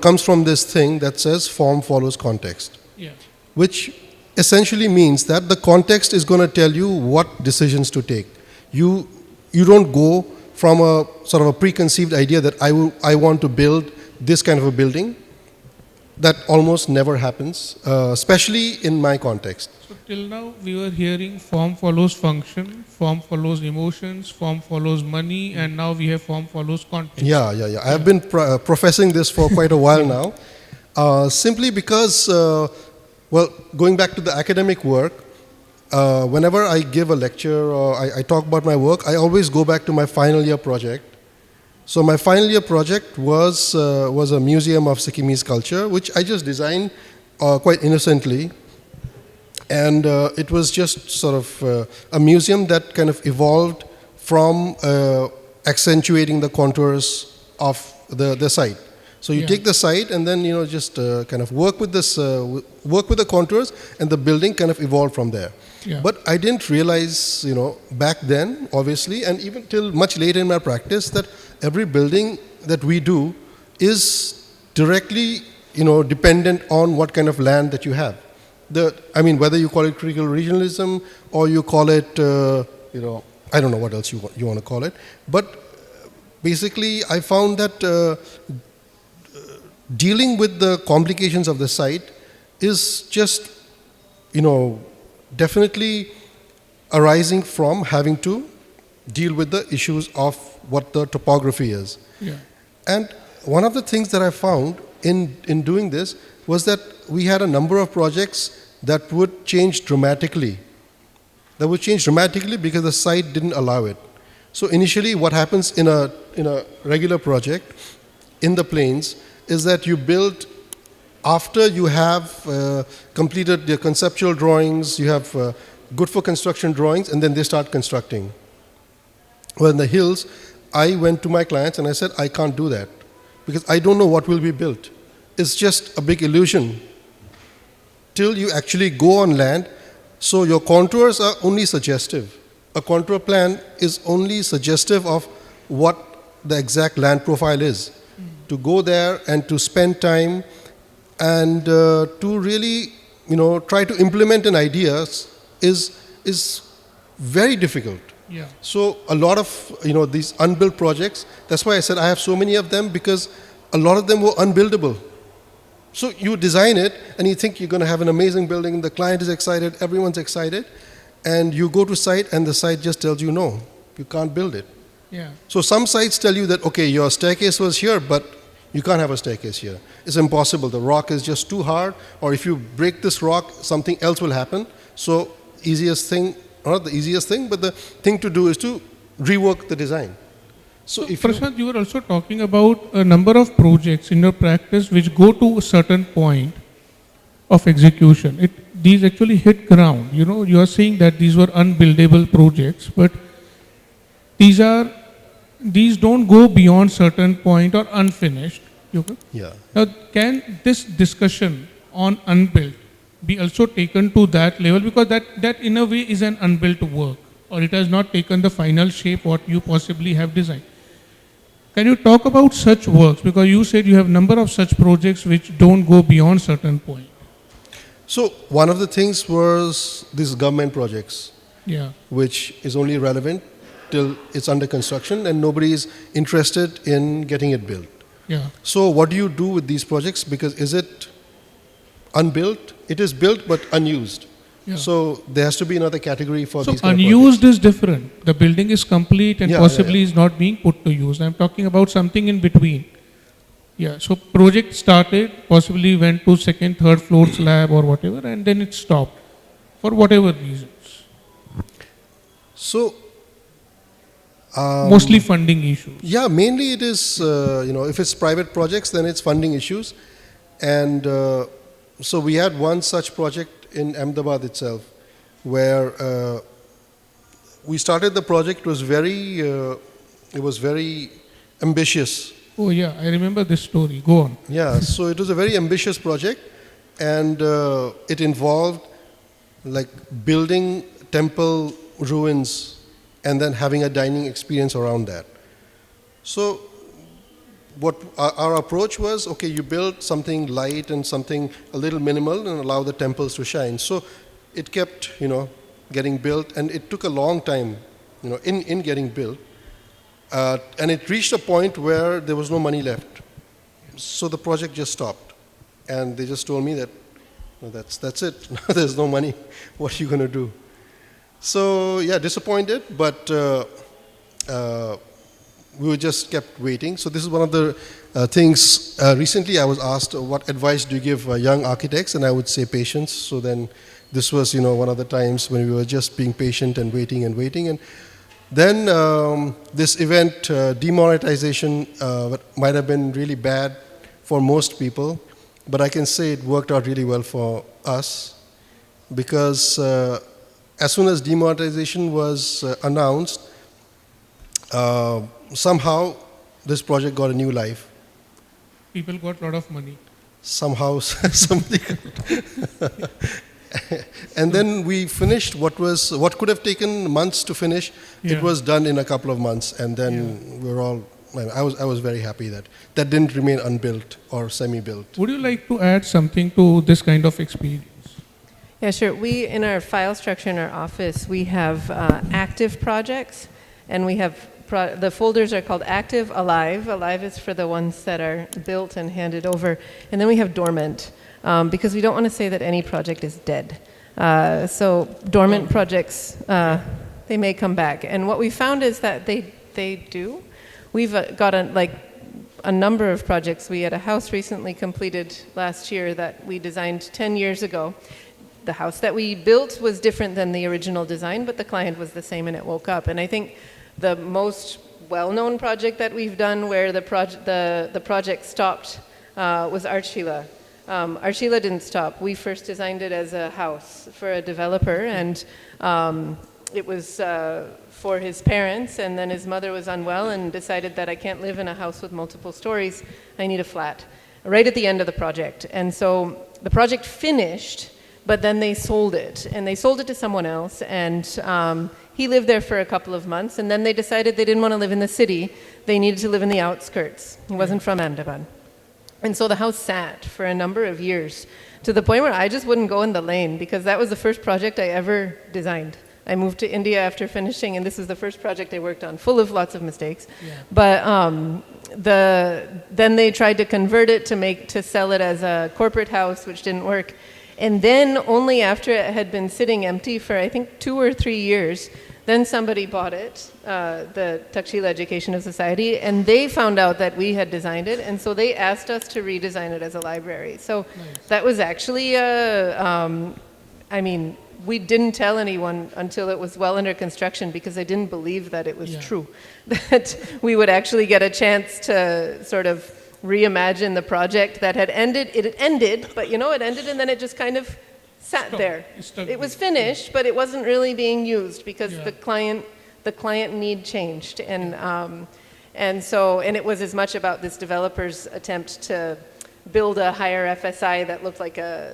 Speaker 1: comes from this thing that says form follows context,
Speaker 4: Yeah.
Speaker 1: which essentially means that the context is going to tell you what decisions to take. You don't go from a sort of a preconceived idea that I want to build this kind of a building. That almost never happens, especially in my context.
Speaker 4: So till now we were hearing form follows function, form follows emotions, form follows money, and now we have form follows context.
Speaker 1: Yeah. I have been professing this for quite a while now, simply because, going back to the academic work, whenever I give a lecture or I talk about my work, I always go back to my final year project. So my final year project was a museum of Sikkimese culture, which I just designed quite innocently. And it was just sort of a museum that kind of evolved from accentuating the contours of the site. So you take the site and then just kind of work with the contours, and the building kind of evolved from there.
Speaker 4: Yeah.
Speaker 1: But I didn't realize, back then, obviously, and even till much later in my practice, that every building that we do is directly, dependent on what kind of land that you have. Whether you call it critical regionalism or you call it, I don't know what else you want to call it. But basically, I found that dealing with the complications of the site is just, definitely arising from having to deal with the issues of what the topography is.
Speaker 4: Yeah.
Speaker 1: And one of the things that I found in doing this was that we had a number of projects that would change dramatically. Because the site didn't allow it. So initially what happens in a regular project in the plains is that you build after you have completed the conceptual drawings, you have good for construction drawings, and then they start constructing. Well, in the hills, I went to my clients and I said, I can't do that because I don't know what will be built. It's just a big illusion till you actually go on land. So your contours are only suggestive. A contour plan is only suggestive of what the exact land profile is. To go there and to spend time and to really, try to implement an idea is very difficult.
Speaker 4: Yeah.
Speaker 1: So a lot of these unbuilt projects. That's why I said I have so many of them, because a lot of them were unbuildable. So you design it and you think you're going to have an amazing building. The client is excited, everyone's excited, and you go to site and the site just tells you no, you can't build it.
Speaker 4: Yeah.
Speaker 1: So some sites tell you that okay, your staircase was here, but you can't have a staircase here. It's impossible. The rock is just too hard, or if you break this rock, something else will happen. So easiest thing, not the easiest thing, but the thing to do is to rework the design.
Speaker 4: So if Prashant, you were also talking about a number of projects in your practice which go to a certain point of execution. These actually hit ground. You are saying that these were unbuildable projects, but these don't go beyond certain point or unfinished. Okay?
Speaker 1: Yeah.
Speaker 4: Now, can this discussion on unbuilt be also taken to that level, because that in a way is an unbuilt work, or it has not taken the final shape what you possibly have designed? Can you talk about such works, because you said you have number of such projects which don't go beyond certain point?
Speaker 1: So one of the things was these government projects,
Speaker 4: Yeah.
Speaker 1: which is only relevant till it's under construction and nobody is interested in getting it built.
Speaker 4: Yeah.
Speaker 1: So what do you do with these projects? Because is it unbuilt? It is built but unused.
Speaker 4: Yeah.
Speaker 1: So there has to be another category for
Speaker 4: So
Speaker 1: these kind of
Speaker 4: unused is different. The building is complete and possibly is not being put to use. I'm talking about something in between. Yeah. So project started, possibly went to second, third floor slab or whatever, and then it stopped for whatever reasons.
Speaker 1: So
Speaker 4: Mostly funding issues.
Speaker 1: yeah, mainly it is, if it's private projects, then it's funding issues. And so we had one such project in Ahmedabad itself, where we started the project. It was very ambitious.
Speaker 4: Oh yeah, I remember this story. Go on.
Speaker 1: Yeah, so it was a very ambitious project, and it involved like building temple ruins and then having a dining experience around that. So what our approach was, okay, you build something light and something a little minimal and allow the temples to shine. So it kept, getting built, and it took a long time, in getting built. And it reached a point where there was no money left. So the project just stopped. And they just told me that, that's it. There's no money. What are you going to do? So, yeah, disappointed, but we just kept waiting. So this is one of the things. Recently I was asked, what advice do you give young architects? And I would say patience. So then this was, one of the times when we were just being patient and waiting and waiting. And then this event, demonetization, might have been really bad for most people, but I can say it worked out really well for us, because as soon as demonetization was announced, somehow this project got a new life.
Speaker 4: People got a lot of money.
Speaker 1: Somehow somebody got and then we finished what could have taken months to finish.
Speaker 4: Yeah.
Speaker 1: It was done in a couple of months, and then we were all, I was very happy that didn't remain unbuilt or semi-built.
Speaker 4: Would you like to add something to this kind of experience?
Speaker 2: Yeah, sure. We, in our file structure in our office, we have active projects, and we have, the folders are called active, alive. Alive is for the ones that are built and handed over. And then we have dormant, because we don't want to say that any project is dead. So dormant projects, they may come back. And what we found is that they do. We've got a number of projects. We had a house recently completed last year that we designed 10 years ago. The house that we built was different than the original design, but the client was the same, and it woke up. And I think the most well-known project that we've done where the project stopped was Archila. Archila didn't stop. We first designed it as a house for a developer, and it was for his parents, and then his mother was unwell and decided that I can't live in a house with multiple stories. I need a flat, right at the end of the project. And so the project finished, but then they sold it, and they sold it to someone else, and he lived there for a couple of months, and then they decided they didn't want to live in the city. They needed to live in the outskirts. He wasn't from Ahmedabad. And so the house sat for a number of years to the point where I just wouldn't go in the lane because that was the first project I ever designed. I moved to India after finishing, and this was the first project I worked on, full of lots of mistakes.
Speaker 4: Yeah.
Speaker 2: But then they tried to convert it to sell it as a corporate house, which didn't work. And then only after it had been sitting empty for, I think, 2 or 3 years, then somebody bought it, the Takshila Educational Society, and they found out that we had designed it, and so they asked us to redesign it as a library. So that was actually, we didn't tell anyone until it was well under construction because I didn't believe that it was true, that we would actually get a chance to sort of reimagine the project that had ended. It had ended, but it ended and then it just kind of sat there. It was finished, but it wasn't really being used because the client need changed, and it was as much about this developer's attempt to build a higher FSI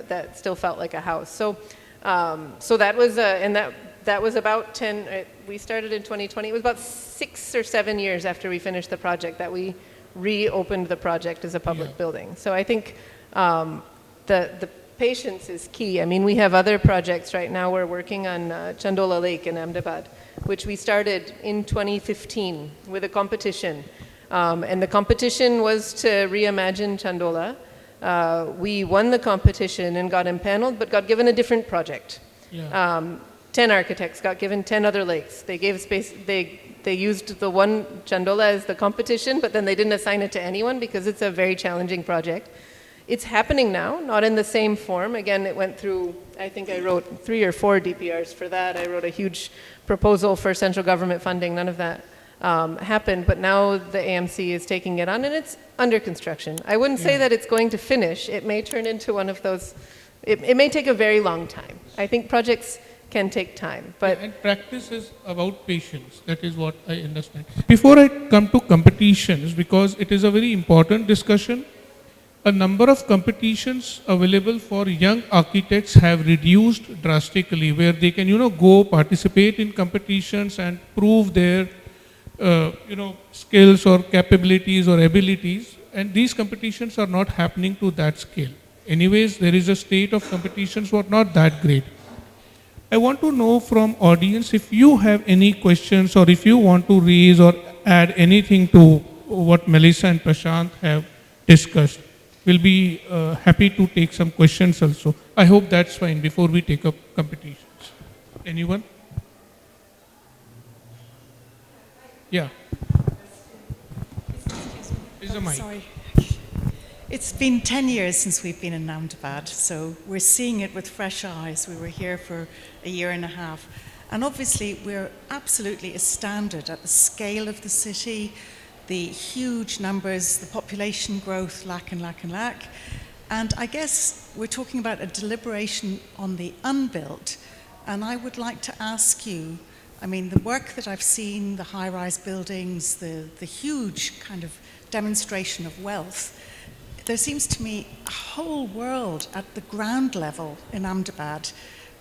Speaker 2: that still felt like a house. So that was that was about 10. We started in 2020. It was about 6 or 7 years after we finished the project that we reopened the project as a public building. So I think the patience is key. I mean, we have other projects right now. We're working on Chandola Lake in Ahmedabad, which we started in 2015 with a competition. And the competition was to reimagine Chandola. We won the competition and got impaneled, but got given a different project. 10 architects got given 10 other lakes. They gave space, they used the one Chandola as the competition, but then they didn't assign it to anyone because it's a very challenging project. It's happening now, not in the same form. Again, it went through, I think I wrote 3 or 4 DPRs for that. I wrote a huge proposal for central government funding. None of that happened, but now the AMC is taking it on, and it's under construction. I wouldn't say that it's going to finish. It may turn into one of those, it may take a very long time. I think projects can take time, but...
Speaker 4: and practice is about patience. That is what I understand. Before I come to competitions, because it is a very important discussion, a number of competitions available for young architects have reduced drastically, where they can, go participate in competitions and prove their, skills or capabilities or abilities. And these competitions are not happening to that scale. Anyways, there is a state of competitions what not that great. I want to know from audience if you have any questions or if you want to raise or add anything to what Melissa and Prashant have discussed. We'll be happy to take some questions also. I hope that's fine before we take up competitions. Anyone? Yeah. Is a mic.
Speaker 5: Sorry. It's been 10 years since we've been in Ahmedabad, so we're seeing it with fresh eyes. We were here for a year and a half. And obviously, we're absolutely astounded at the scale of the city, the huge numbers, the population growth, lack. And I guess we're talking about a deliberation on the unbuilt. And I would like to ask you, the work that I've seen, the high-rise buildings, the huge kind of demonstration of wealth, there seems to me a whole world at the ground level in Ahmedabad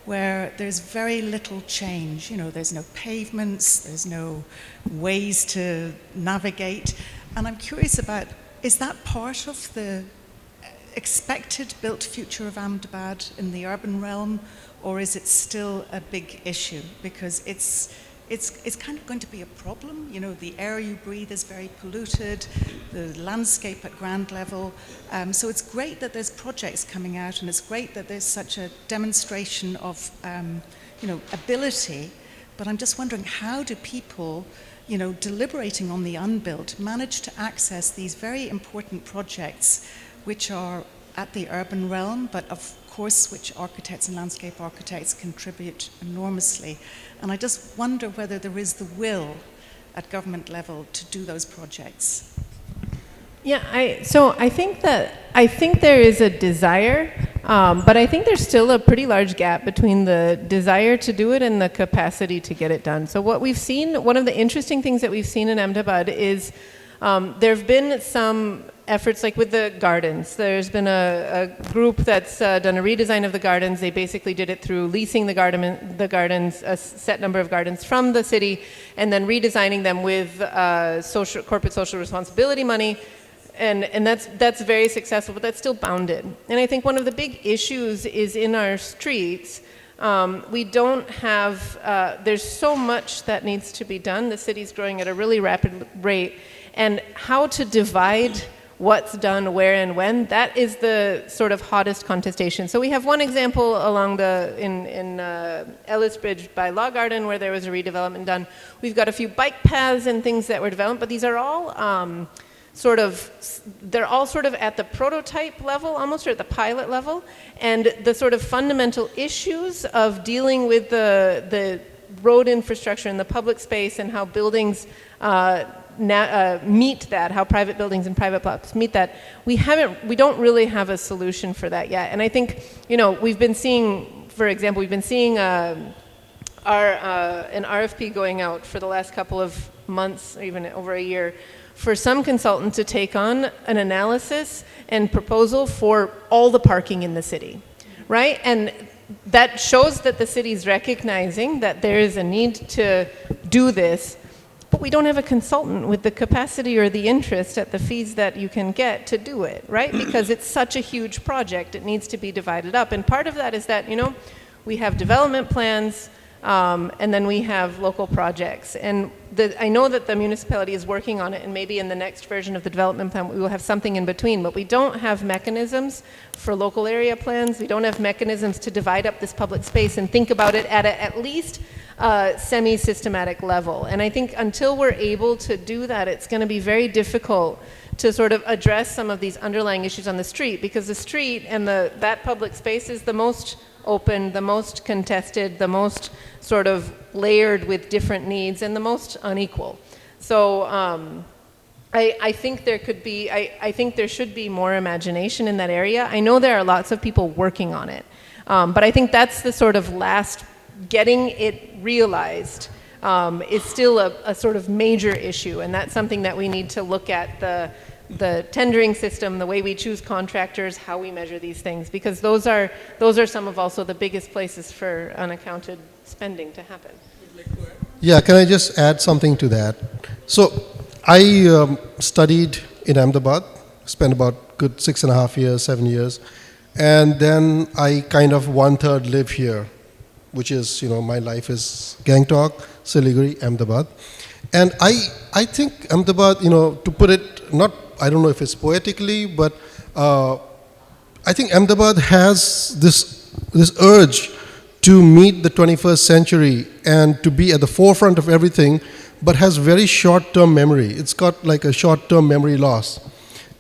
Speaker 5: where there's very little change. There's no pavements, there's no ways to navigate. And I'm curious about, is that part of the expected built future of Ahmedabad in the urban realm, or is it still a big issue? Because it's kind of going to be a problem. The air you breathe is very polluted, the landscape at ground level. So it's great that there's projects coming out, and it's great that there's such a demonstration of, ability. But I'm just wondering, how do people, deliberating on the unbuilt, manage to access these very important projects, which are at the urban realm, but of course, which architects and landscape architects contribute enormously. And I just wonder whether there is the will at government level to do those projects.
Speaker 2: Yeah, I think there is a desire, but I think there's still a pretty large gap between the desire to do it and the capacity to get it done. So what we've seen, one of the interesting things that we've seen in Ahmedabad is there have been some efforts like with the gardens. There's been a group that's done a redesign of the gardens. They basically did it through leasing the gardens, a set number of gardens from the city, and then redesigning them with corporate social responsibility money. and that's very successful, but that's still bounded. And I think one of the big issues is in our streets. We don't have, there's so much that needs to be done. The city's growing at a really rapid rate. And how to divide what's done where and when, that is the sort of hottest contestation. So we have one example along in Ellis Bridge by Law Garden where there was a redevelopment done. We've got a few bike paths and things that were developed, but these are all they're all sort of at the prototype level almost, or at the pilot level, and the sort of fundamental issues of dealing with the road infrastructure and the public space and how buildings meet that, how private buildings and private plots meet that, we don't really have a solution for that yet. And I think, we've been seeing, for example, an RFP going out for the last couple of months, or even over a year, for some consultant to take on an analysis and proposal for all the parking in the city, right? And that shows that the city's recognizing that there is a need to do this, but we don't have a consultant with the capacity or the interest at the fees that you can get to do it, right? Because it's such a huge project, it needs to be divided up. And part of that is that, we have development plans, and then we have local projects. And I know that the municipality is working on it, and maybe in the next version of the development plan we will have something in between, but we don't have mechanisms for local area plans. We don't have mechanisms to divide up this public space and think about it at least semi-systematic level. And I think until we're able to do that, it's going to be very difficult to sort of address some of these underlying issues on the street, because the street and that public space is the most open, the most contested, the most sort of layered with different needs, and the most unequal. So I think there could be, I think there should be more imagination in that area. I know there are lots of people working on it, but I think that's the sort of last, getting it realized is still a sort of major issue, and that's something that we need to look at, the tendering system, the way we choose contractors, how we measure these things, because those are some of also the biggest places for unaccounted spending to happen.
Speaker 1: Yeah, can I just add something to that? So I studied in Ahmedabad, spent about good 6.5 years, 7 years, and then I kind of 1/3 live here, which is, my life is Gangtok, Siliguri, Ahmedabad. And I think Ahmedabad, to put it, I don't know if it's poetically, but I think Ahmedabad has this urge to meet the 21st century and to be at the forefront of everything, but has very short-term memory. It's got like a short-term memory loss.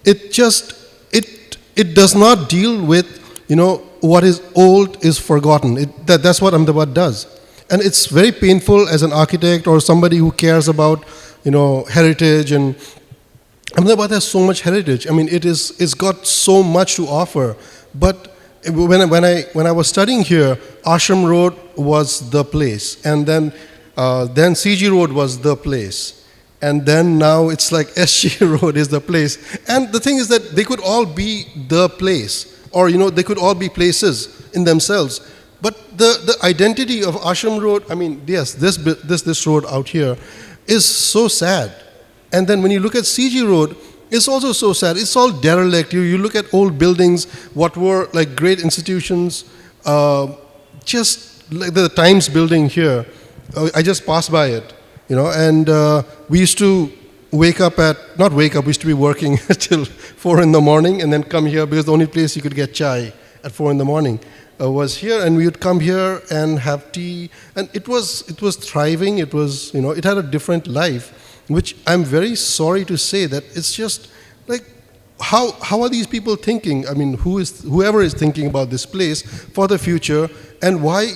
Speaker 1: It does not deal with, what is old is forgotten. That's what Ahmedabad does. And it's very painful as an architect or somebody who cares about, heritage, and Ahmedabad has so much heritage. I mean, it's got so much to offer. But when I was studying here, Ashram Road was the place, and then CG Road was the place, and then now it's like SG Road is the place. And the thing is that they could all be the place, or they could all be places in themselves. But the identity of Ashram Road, I mean, yes, this road out here is so sad. And then when you look at CG Road, it's also so sad. It's all derelict. You look at old buildings, what were like great institutions, just like the Times building here. I just passed by it, and we used to we used to be working till 4 in the morning and then come here, because the only place you could get chai at 4 in the morning was here, and we would come here and have tea, and it was thriving. It was, it had a different life, which I'm very sorry to say that it's just like, how are these people thinking? I mean, whoever is thinking about this place for the future, and why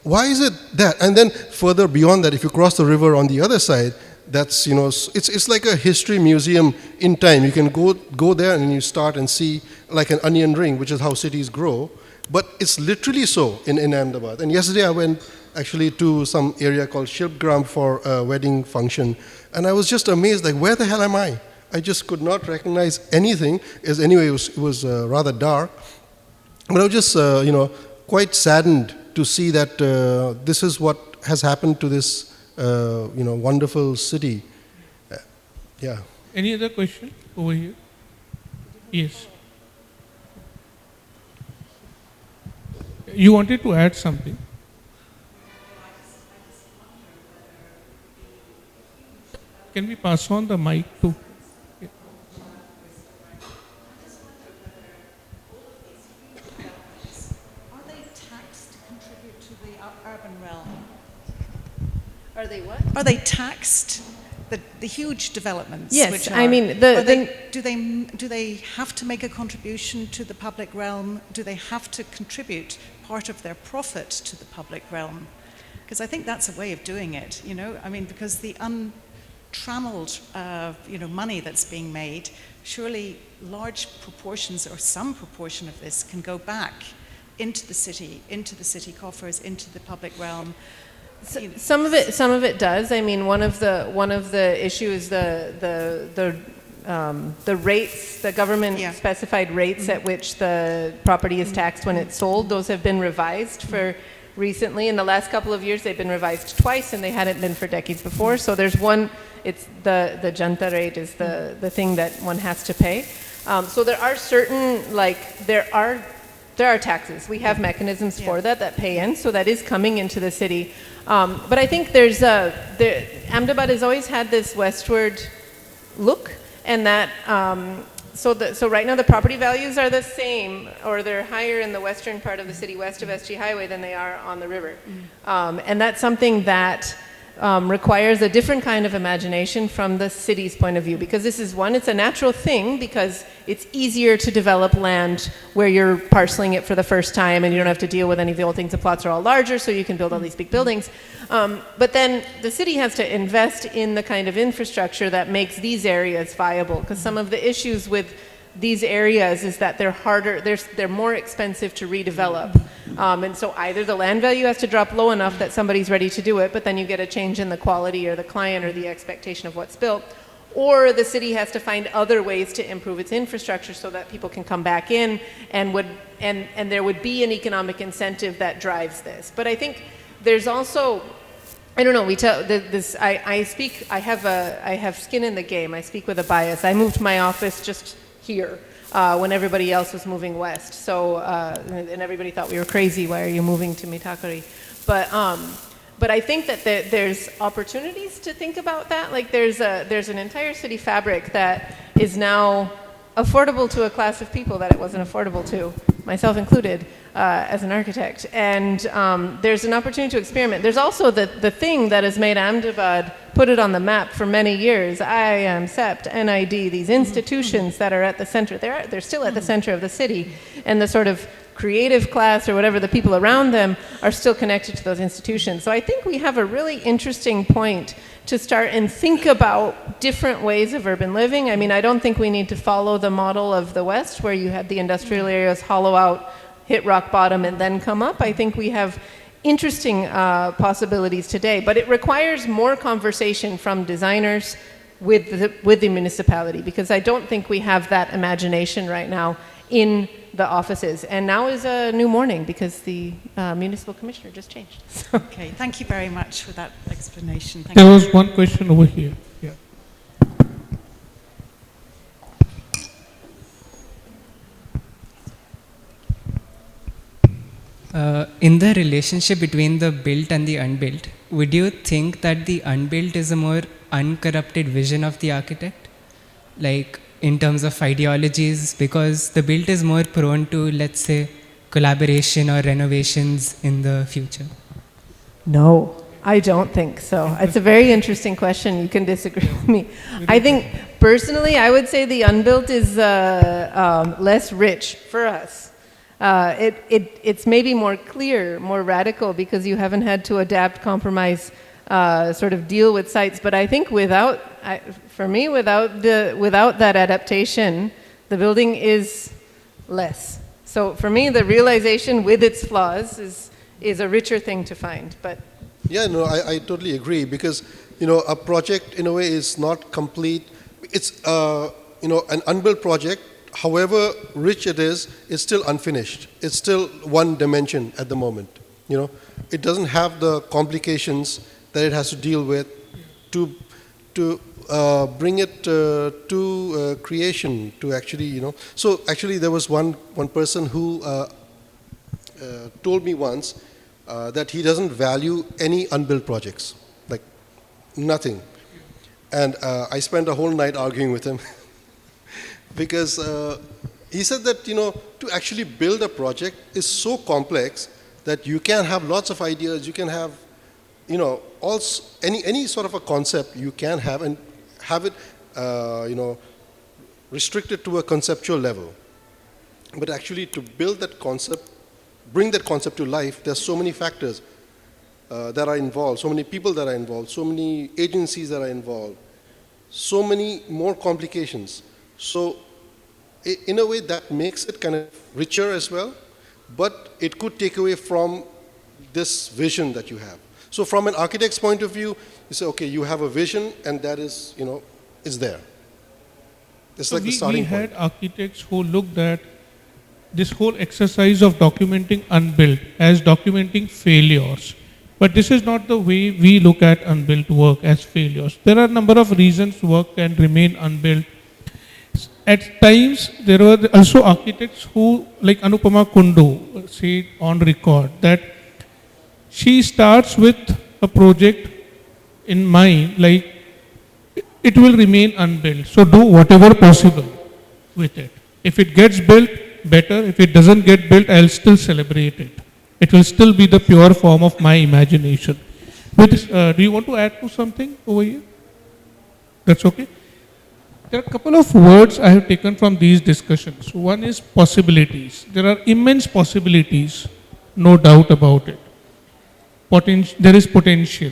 Speaker 1: is it that? And then further beyond that, if you cross the river on the other side, that's, it's like a history museum in time. You can go there and you start and see like an onion ring, which is how cities grow. But it's literally so in Ahmedabad. And yesterday I went actually to some area called Shilpgram for a wedding function. And I was just amazed, like, where the hell am I? I just could not recognize anything. Anyway, it was rather dark. But I was just, quite saddened to see that this is what has happened to this, wonderful city. Yeah.
Speaker 4: Any other question over here? Yes. You wanted to add something? Can we pass on the mic to?
Speaker 5: Are they taxed to contribute to the urban realm?
Speaker 2: Are they what?
Speaker 5: Are they taxed? The huge developments.
Speaker 2: Yes,
Speaker 5: which
Speaker 2: I
Speaker 5: are,
Speaker 2: mean,
Speaker 5: do they have to make a contribution to the public realm? Do they have to contribute part of their profit to the public realm? Because I think that's a way of doing it. You know, I mean, because the untrammeled, money that's being made, surely large proportions or some proportion of this can go back into the city coffers, into the public realm.
Speaker 2: Some of it does. I mean, one of the issues the rates, the government specified rates at which the property is taxed when it's sold. Those have been revised for recently. In the last couple of years, they've been revised twice, and they hadn't been for decades before. So there's one. It's the janta rate is the thing that one has to pay. So there are certain there are taxes. We have mechanisms for that pay in. So that is coming into the city. But I think Ahmedabad has always had this westward look, and that so right now the property values are the same, or they're higher in the western part of the city, west of SG Highway, than they are on the river, and that's something that requires a different kind of imagination from the city's point of view, because this is it's a natural thing, because it's easier to develop land where you're parceling it for the first time and you don't have to deal with any of the old things. The plots are all larger, so you can build all these big buildings. But then the city has to invest in the kind of infrastructure that makes these areas viable, because some of the issues with these areas is that they're harder, they're more expensive to redevelop. And so either the land value has to drop low enough that somebody's ready to do it, but then you get a change in the quality or the client or the expectation of what's built, or the city has to find other ways to improve its infrastructure so that people can come back in, and there would be an economic incentive that drives this. But I think there's also, I don't know, I have skin in the game. I speak with a bias. I moved my office just here when everybody else was moving west. So, and everybody thought we were crazy. Why are you moving to Mitakari? But I think that there's opportunities to think about that. Like there's an entire city fabric that is now affordable to a class of people that it wasn't affordable to, myself included, as an architect. And there's an opportunity to experiment. There's also the thing that has made Ahmedabad put it on the map for many years. IIM, CEPT, NID, these institutions that are at the center. They're still at the center of the city. And the sort of creative class or whatever, the people around them are still connected to those institutions. So I think we have a really interesting point to start and think about different ways of urban living. I mean, I don't think we need to follow the model of the West where you had the industrial areas hollow out, hit rock bottom, and then come up. I think we have interesting possibilities today, but it requires more conversation from designers with the municipality, because I don't think we have that imagination right now in the offices. And now is a new morning because the municipal commissioner just changed. So.
Speaker 5: Okay, thank you very much for that explanation.
Speaker 4: There was one question over here. Yeah.
Speaker 6: In the relationship between the built and the unbuilt, would you think that the unbuilt is a more uncorrupted vision of the architect? Like in terms of ideologies, because the built is more prone to, let's say, collaboration or renovations in the future?
Speaker 2: No, I don't think so. It's a very interesting question. You can disagree with me. I think, personally, I would say the unbuilt is less rich for us. It's maybe more clear, more radical, because you haven't had to adapt, compromise, sort of deal with sites. But I think without that adaptation, the building is less. So for me, the realization with its flaws is a richer thing to find. But
Speaker 1: yeah, no, I totally agree, because a project in a way is not complete. It's an unbuilt project. However rich it is, it's still unfinished. It's still one dimension at the moment. It doesn't have the complications that it has to deal with to bring it to creation, to actually, So actually there was one person who told me once that he doesn't value any unbuilt projects, like nothing. And I spent a whole night arguing with him because he said that, to actually build a project is so complex that you can have lots of ideas, you can have, also any sort of a concept you can have and have it, restricted to a conceptual level. But actually to build that concept, bring that concept to life, there's so many factors that are involved, so many people that are involved, so many agencies that are involved, so many more complications. So in a way that makes it kind of richer as well, but it could take away from this vision that you have. So from an architect's point of view, you say, okay, you have a vision and that is, is there. It's like the starting point.
Speaker 4: We had architects who looked at this whole exercise of documenting unbuilt as documenting failures. But this is not the way we look at unbuilt work, as failures. There are a number of reasons work can remain unbuilt. At times, there were also architects who, like Anupama Kundu, said on record that she starts with a project in mind, like it will remain unbuilt. So do whatever possible with it. If it gets built, better. If it doesn't get built, I'll still celebrate it. It will still be the pure form of my imagination. With this, do you want to add to something over here? That's okay. There are a couple of words I have taken from these discussions. One is possibilities. There are immense possibilities, no doubt about it. There is potential.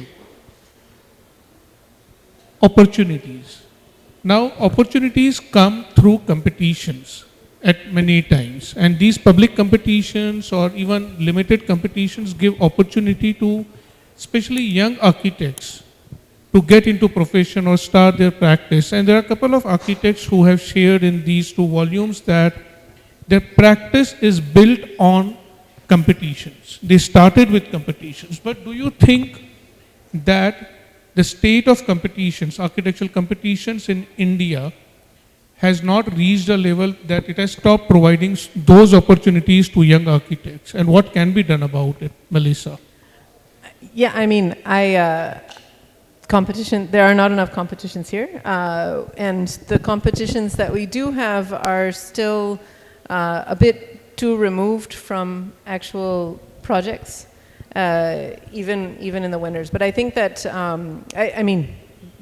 Speaker 4: Opportunities. Now, opportunities come through competitions at many times. And these public competitions or even limited competitions give opportunity to especially young architects to get into profession or start their practice. And there are a couple of architects who have shared in these 2 volumes that their practice is built on competitions. They started with competitions. But do you think that the state of competitions, architectural competitions in India, has not reached a level that it has stopped providing those opportunities to young architects? And what can be done about it, Melissa?
Speaker 2: Yeah, I mean, competition, there are not enough competitions here. And the competitions that we do have are still a bit too removed from actual projects, even in the winners. But I think that, I mean,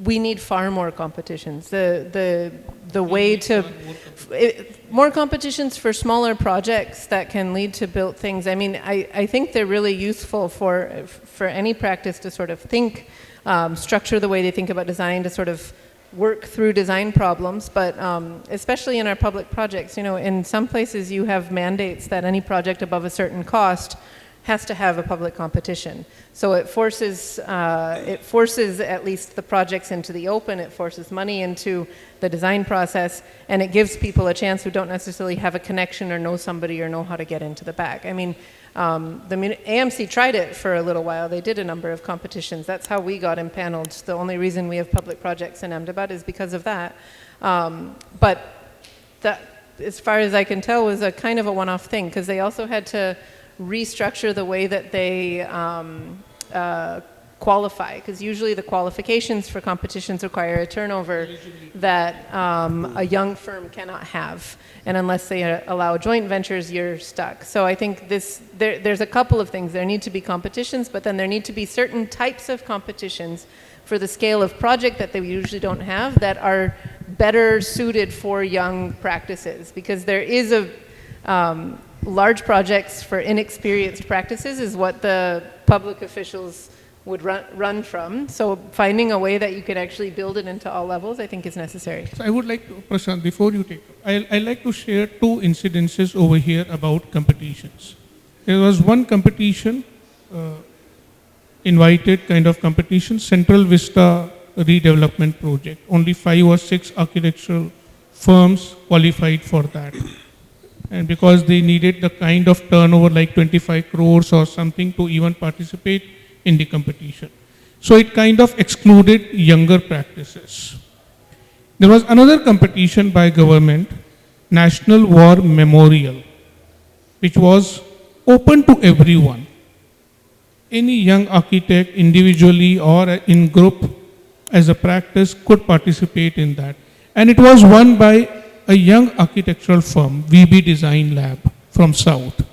Speaker 2: we need far more competitions. The way to more competitions for smaller projects that can lead to built things. I mean, I think they're really useful for any practice to sort of think, structure the way they think about design, to sort of work through design problems. But especially in our public projects, in some places you have mandates that any project above a certain cost has to have a public competition. So it forces at least the projects into the open, it forces money into the design process, and it gives people a chance who don't necessarily have a connection or know somebody or know how to get into the back. I mean, the AMC tried it for a little while. They did a number of competitions. That's how we got impaneled. The only reason we have public projects in Ahmedabad is because of that. But that, as far as I can tell, was a kind of a one-off thing, because they also had to restructure the way that they qualify, because usually the qualifications for competitions require a turnover that a young firm cannot have, and unless they allow joint ventures, you're stuck. So I think there's a couple of things. There need to be competitions, but then there need to be certain types of competitions for the scale of project that they usually don't have, that are better suited for young practices, because there is a large projects for inexperienced practices is what the public officials would run from. So finding a way that you can actually build it into all levels, I think, is necessary.
Speaker 4: So I would like to, Prashant, before you take, I like to share 2 incidences over here about competitions. There was one competition, invited kind of competition, Central Vista redevelopment project. Only 5 or 6 architectural firms qualified for that. And because they needed the kind of turnover like 25 crores or something to even participate in the competition. So it kind of excluded younger practices. There was another competition by government, National War Memorial, which was open to everyone. Any young architect, individually or in group, as a practice, could participate in that. And it was won by a young architectural firm, VB Design Lab from South.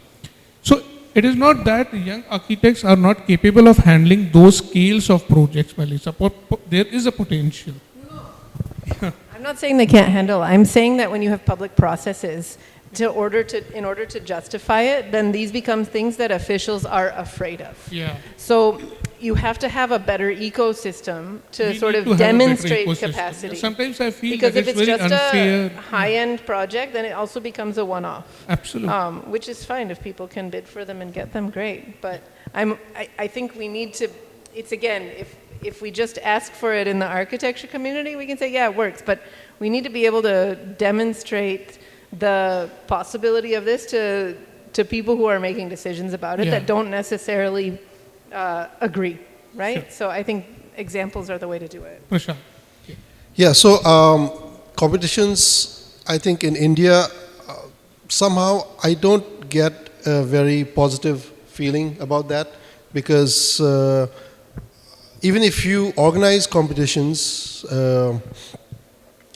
Speaker 4: So it is not that young architects are not capable of handling those scales of projects, Melissa. There is a potential.
Speaker 2: I'm not saying they can't handle. I'm saying that when you have public processes, in order to justify it, then these become things that officials are afraid of.
Speaker 4: Yeah.
Speaker 2: So you have to have a better ecosystem to
Speaker 4: We
Speaker 2: sort
Speaker 4: need
Speaker 2: of
Speaker 4: to have a better
Speaker 2: demonstrate
Speaker 4: ecosystem.
Speaker 2: capacity.
Speaker 4: Sometimes I feel
Speaker 2: Because
Speaker 4: that
Speaker 2: if
Speaker 4: it's
Speaker 2: it's
Speaker 4: very
Speaker 2: just
Speaker 4: unfair.
Speaker 2: a high-end project, then it also becomes a one-off.
Speaker 4: Absolutely.
Speaker 2: Which is fine if people can bid for them and get them, great. But I think we need to. It's again, if we just ask for it in the architecture community, we can say, yeah, it works. But we need to be able to demonstrate the possibility of this to people who are making decisions about it
Speaker 4: Yeah.
Speaker 2: that don't necessarily agree, right?
Speaker 4: Sure.
Speaker 2: So I think examples are the way to do it.
Speaker 4: Prashant.
Speaker 1: Yeah, so competitions, I think in India, somehow I don't get a very positive feeling about that because even if you organize competitions,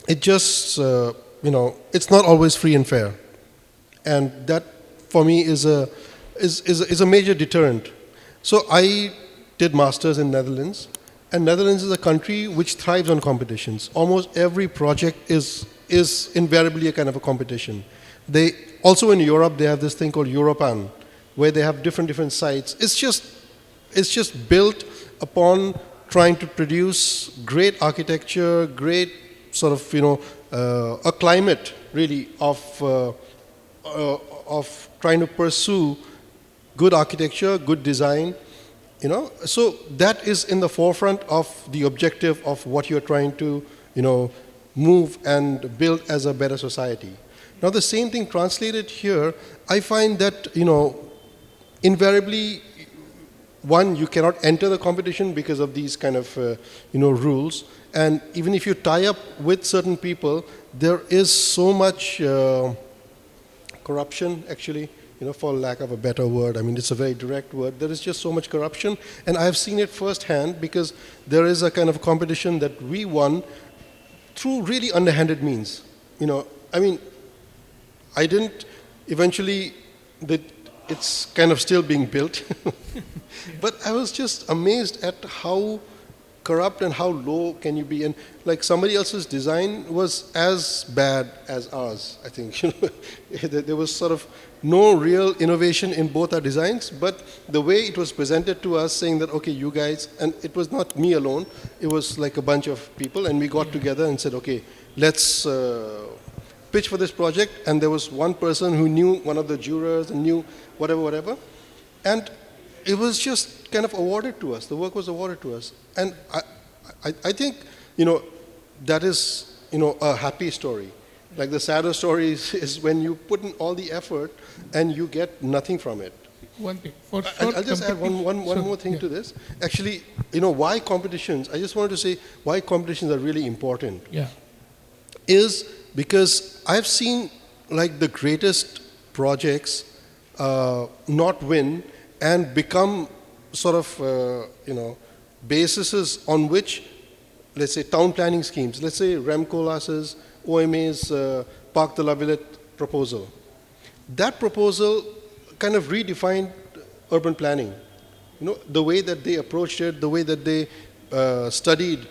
Speaker 1: it just, it's not always free and fair. And that for me is a major deterrent. So I did masters in Netherlands, and Netherlands is a country which thrives on competitions. Almost every project is invariably a kind of a competition. They also in Europe they have this thing called Europan, where they have different sites. It's just built upon trying to produce great architecture, great sort of a climate really of trying to pursue good architecture, good design. So that is in the forefront of the objective of what you're trying to, move and build as a better society. Now the same thing translated here, I find that, invariably, one, you cannot enter the competition because of these kind of, rules. And even if you tie up with certain people, there is so much corruption, actually, for lack of a better word. I mean, it's a very direct word. There is just so much corruption, and I've seen it firsthand because there is a kind of competition that we won through really underhanded means. I mean, I didn't eventually, it's kind of still being built, but I was just amazed at how corrupt and how low can you be. And like somebody else's design was as bad as ours, I think. There was sort of no real innovation in both our designs, but the way it was presented to us saying that, okay, you guys, and it was not me alone, it was like a bunch of people, and we got together and said, okay, let's pitch for this project. And there was one person who knew one of the jurors and knew whatever. And it was just kind of awarded to us. The work was awarded to us. And I think, that is, a happy story. Like the sadder story is when you put in all the effort and you get nothing from it.
Speaker 4: One thing.
Speaker 1: I'll just add one more thing to this. Actually, why competitions, I just wanted to say why competitions are really important.
Speaker 4: Yeah.
Speaker 1: Is because I've seen like the greatest projects not win and become sort of, bases on which, let's say, town planning schemes, let's say Remcolas's, OMA's Parc de la Villette proposal. That proposal kind of redefined urban planning. The way that they approached it, the way that they studied,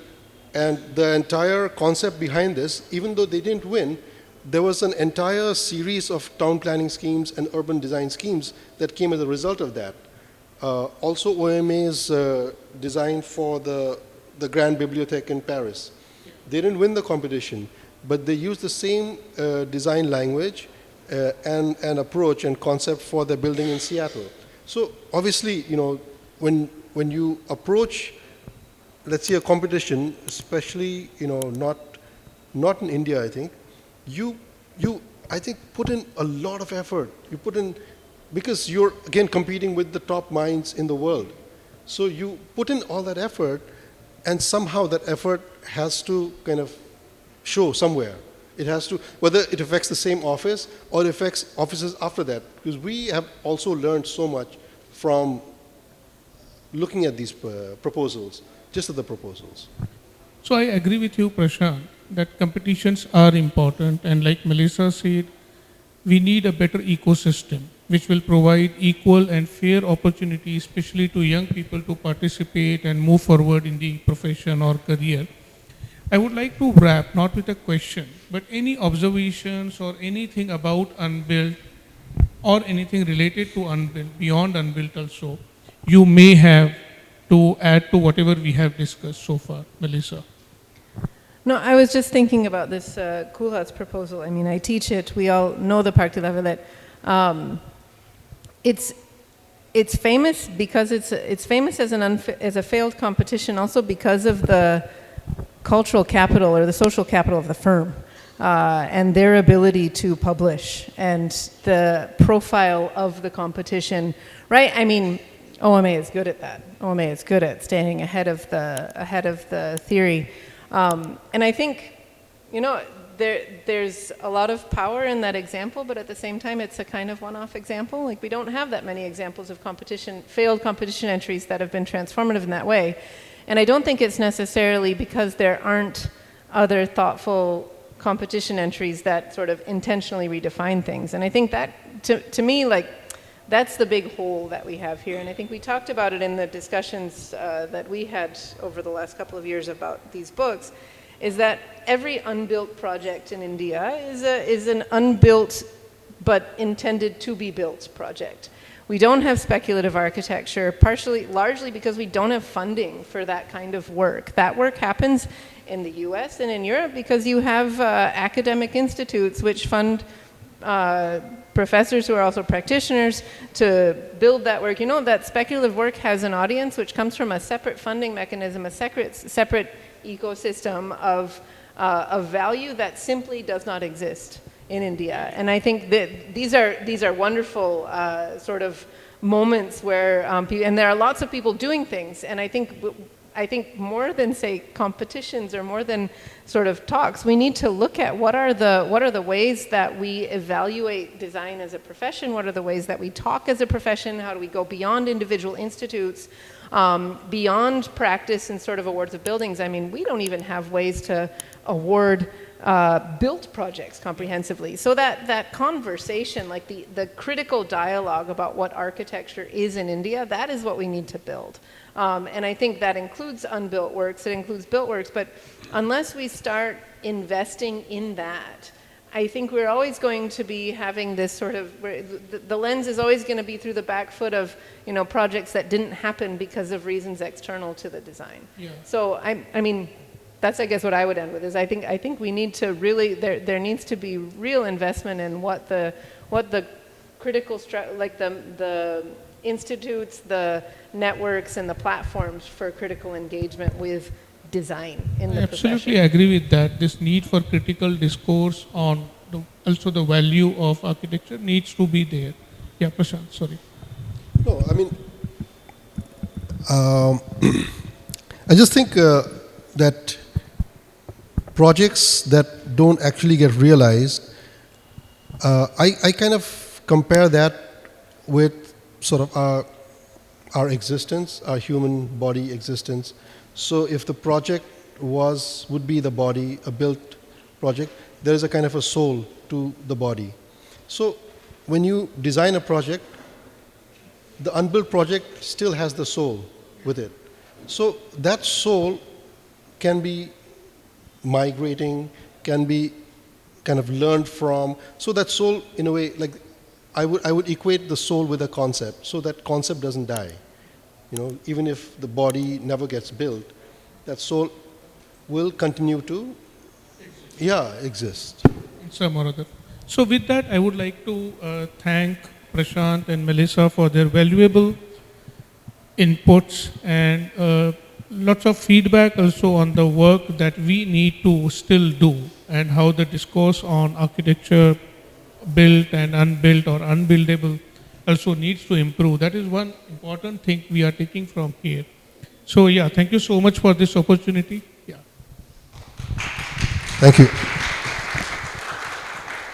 Speaker 1: and the entire concept behind this, even though they didn't win, there was an entire series of town planning schemes and urban design schemes that came as a result of that. Also OMA's design for the Grand Bibliothèque in Paris. They didn't win the competition, but they used the same design language and approach and concept for the building in Seattle. So obviously, when you approach, let's say, a competition, especially, not in India, I think, you I think put in a lot of effort. You put in, because you're again competing with the top minds in the world. So you put in all that effort, and somehow that effort has to kind of show somewhere. It has to, whether it affects the same office or it affects offices after that, because we have also learned so much from looking at these proposals, just at the proposals.
Speaker 4: So I agree with you, Prashant, that competitions are important, and like Melissa said, we need a better ecosystem which will provide equal and fair opportunity, especially to young people, to participate and move forward in the profession or career. I would like to wrap, not with a question, but any observations or anything about Unbuilt or anything related to Unbuilt, beyond Unbuilt also, you may have to add to whatever we have discussed so far. Melissa.
Speaker 2: No, I was just thinking about this Kulhat's proposal. I mean, I teach it. We all know the Parc de Levelet. It's famous because it's famous as as a failed competition, also because of the cultural capital or the social capital of the firm and their ability to publish and the profile of the competition, right? I mean, OMA is good at that. OMA is good at staying ahead of the theory. And I think, there's a lot of power in that example, but at the same time, it's a kind of one-off example. Like, we don't have that many examples of failed competition entries that have been transformative in that way. And I don't think it's necessarily because there aren't other thoughtful competition entries that sort of intentionally redefine things. And I think that, to me, like, that's the big hole that we have here. And I think we talked about it in the discussions that we had over the last couple of years about these books, is that every unbuilt project in India is an unbuilt but intended to be built project. We don't have speculative architecture, largely because we don't have funding for that kind of work. That work happens in the US and in Europe because you have academic institutes which fund professors who are also practitioners to build that work. You know that speculative work has an audience which comes from a separate funding mechanism, a separate ecosystem of value that simply does not exist in India. And I think that these are wonderful sort of moments where, and there are lots of people doing things, and I think more than, say, competitions or more than sort of talks, we need to look at what are the ways that we evaluate design as a profession, what are the ways that we talk as a profession, how do we go beyond individual institutes, beyond practice and sort of awards of buildings. I mean, we don't even have ways to award built projects comprehensively. So that conversation, like the critical dialogue about what architecture is in India, that is what we need to build. And I think that includes unbuilt works, it includes built works, but unless we start investing in that, I think we're always going to be having this sort of, the lens is always going to be through the back foot of, projects that didn't happen because of reasons external to the design. Yeah. So I mean, that's, I guess, what I would end with is I think we need to really, there needs to be real investment in what the critical, like the institutes, the networks, and the platforms for critical engagement with design in the profession.
Speaker 4: I absolutely agree with that. This need for critical discourse on also the value of architecture needs to be there. Yeah, Prashant, sorry.
Speaker 1: No, I mean, I just think that projects that don't actually get realized, I kind of compare that with sort of our existence, our human body existence. So if the project would be the body, a built project, there is a kind of a soul to the body. So when you design a project, the unbuilt project still has the soul with it. So that soul can be migrating, can be kind of learned from. So that soul, in a way, like I would equate the soul with a concept, so that concept doesn't die. Even if the body never gets built, that soul will continue to, exist.
Speaker 4: In some or other. So with that, I would like to thank Prashant and Melissa for their valuable inputs and lots of feedback also on the work that we need to still do and how the discourse on architecture, built and unbuilt or unbuildable, also needs to improve. That is one important thing we are taking from here. So thank you so much for this opportunity. Yeah.
Speaker 1: Thank you.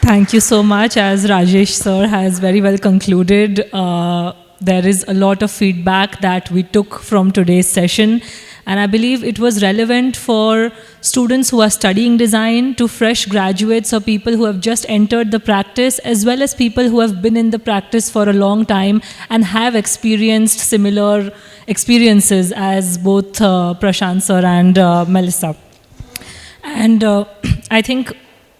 Speaker 3: Thank you so much. As Rajesh sir has very well concluded, there is a lot of feedback that we took from today's session. And I believe it was relevant for students who are studying design, to fresh graduates or people who have just entered the practice, as well as people who have been in the practice for a long time and have experienced similar experiences as both Prashant sir and Melissa. And I think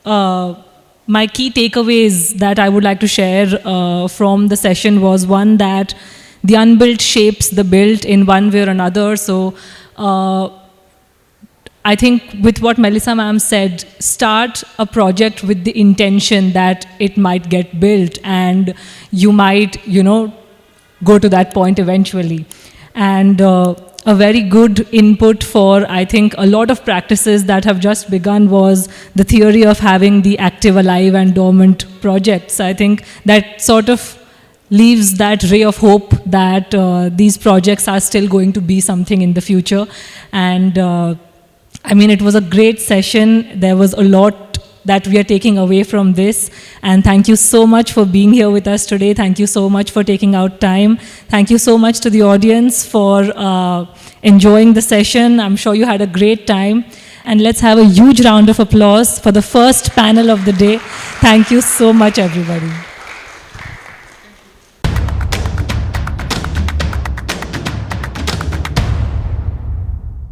Speaker 3: my key takeaways that I would like to share from the session was, one, that the unbuilt shapes the built in one way or another. So I think with what Melissa ma'am said, start a project with the intention that it might get built and you might, go to that point eventually. And a very good input for, I think, a lot of practices that have just begun was the theory of having the active, alive, and dormant projects. I think that sort of leaves that ray of hope that these projects are still going to be something in the future. And I mean, it was a great session. There was a lot that we are taking away from this. And thank you so much for being here with us today. Thank you so much for taking out time. Thank you so much to the audience for enjoying the session. I'm sure you had a great time. And let's have a huge round of applause for the first panel of the day. Thank you so much, everybody.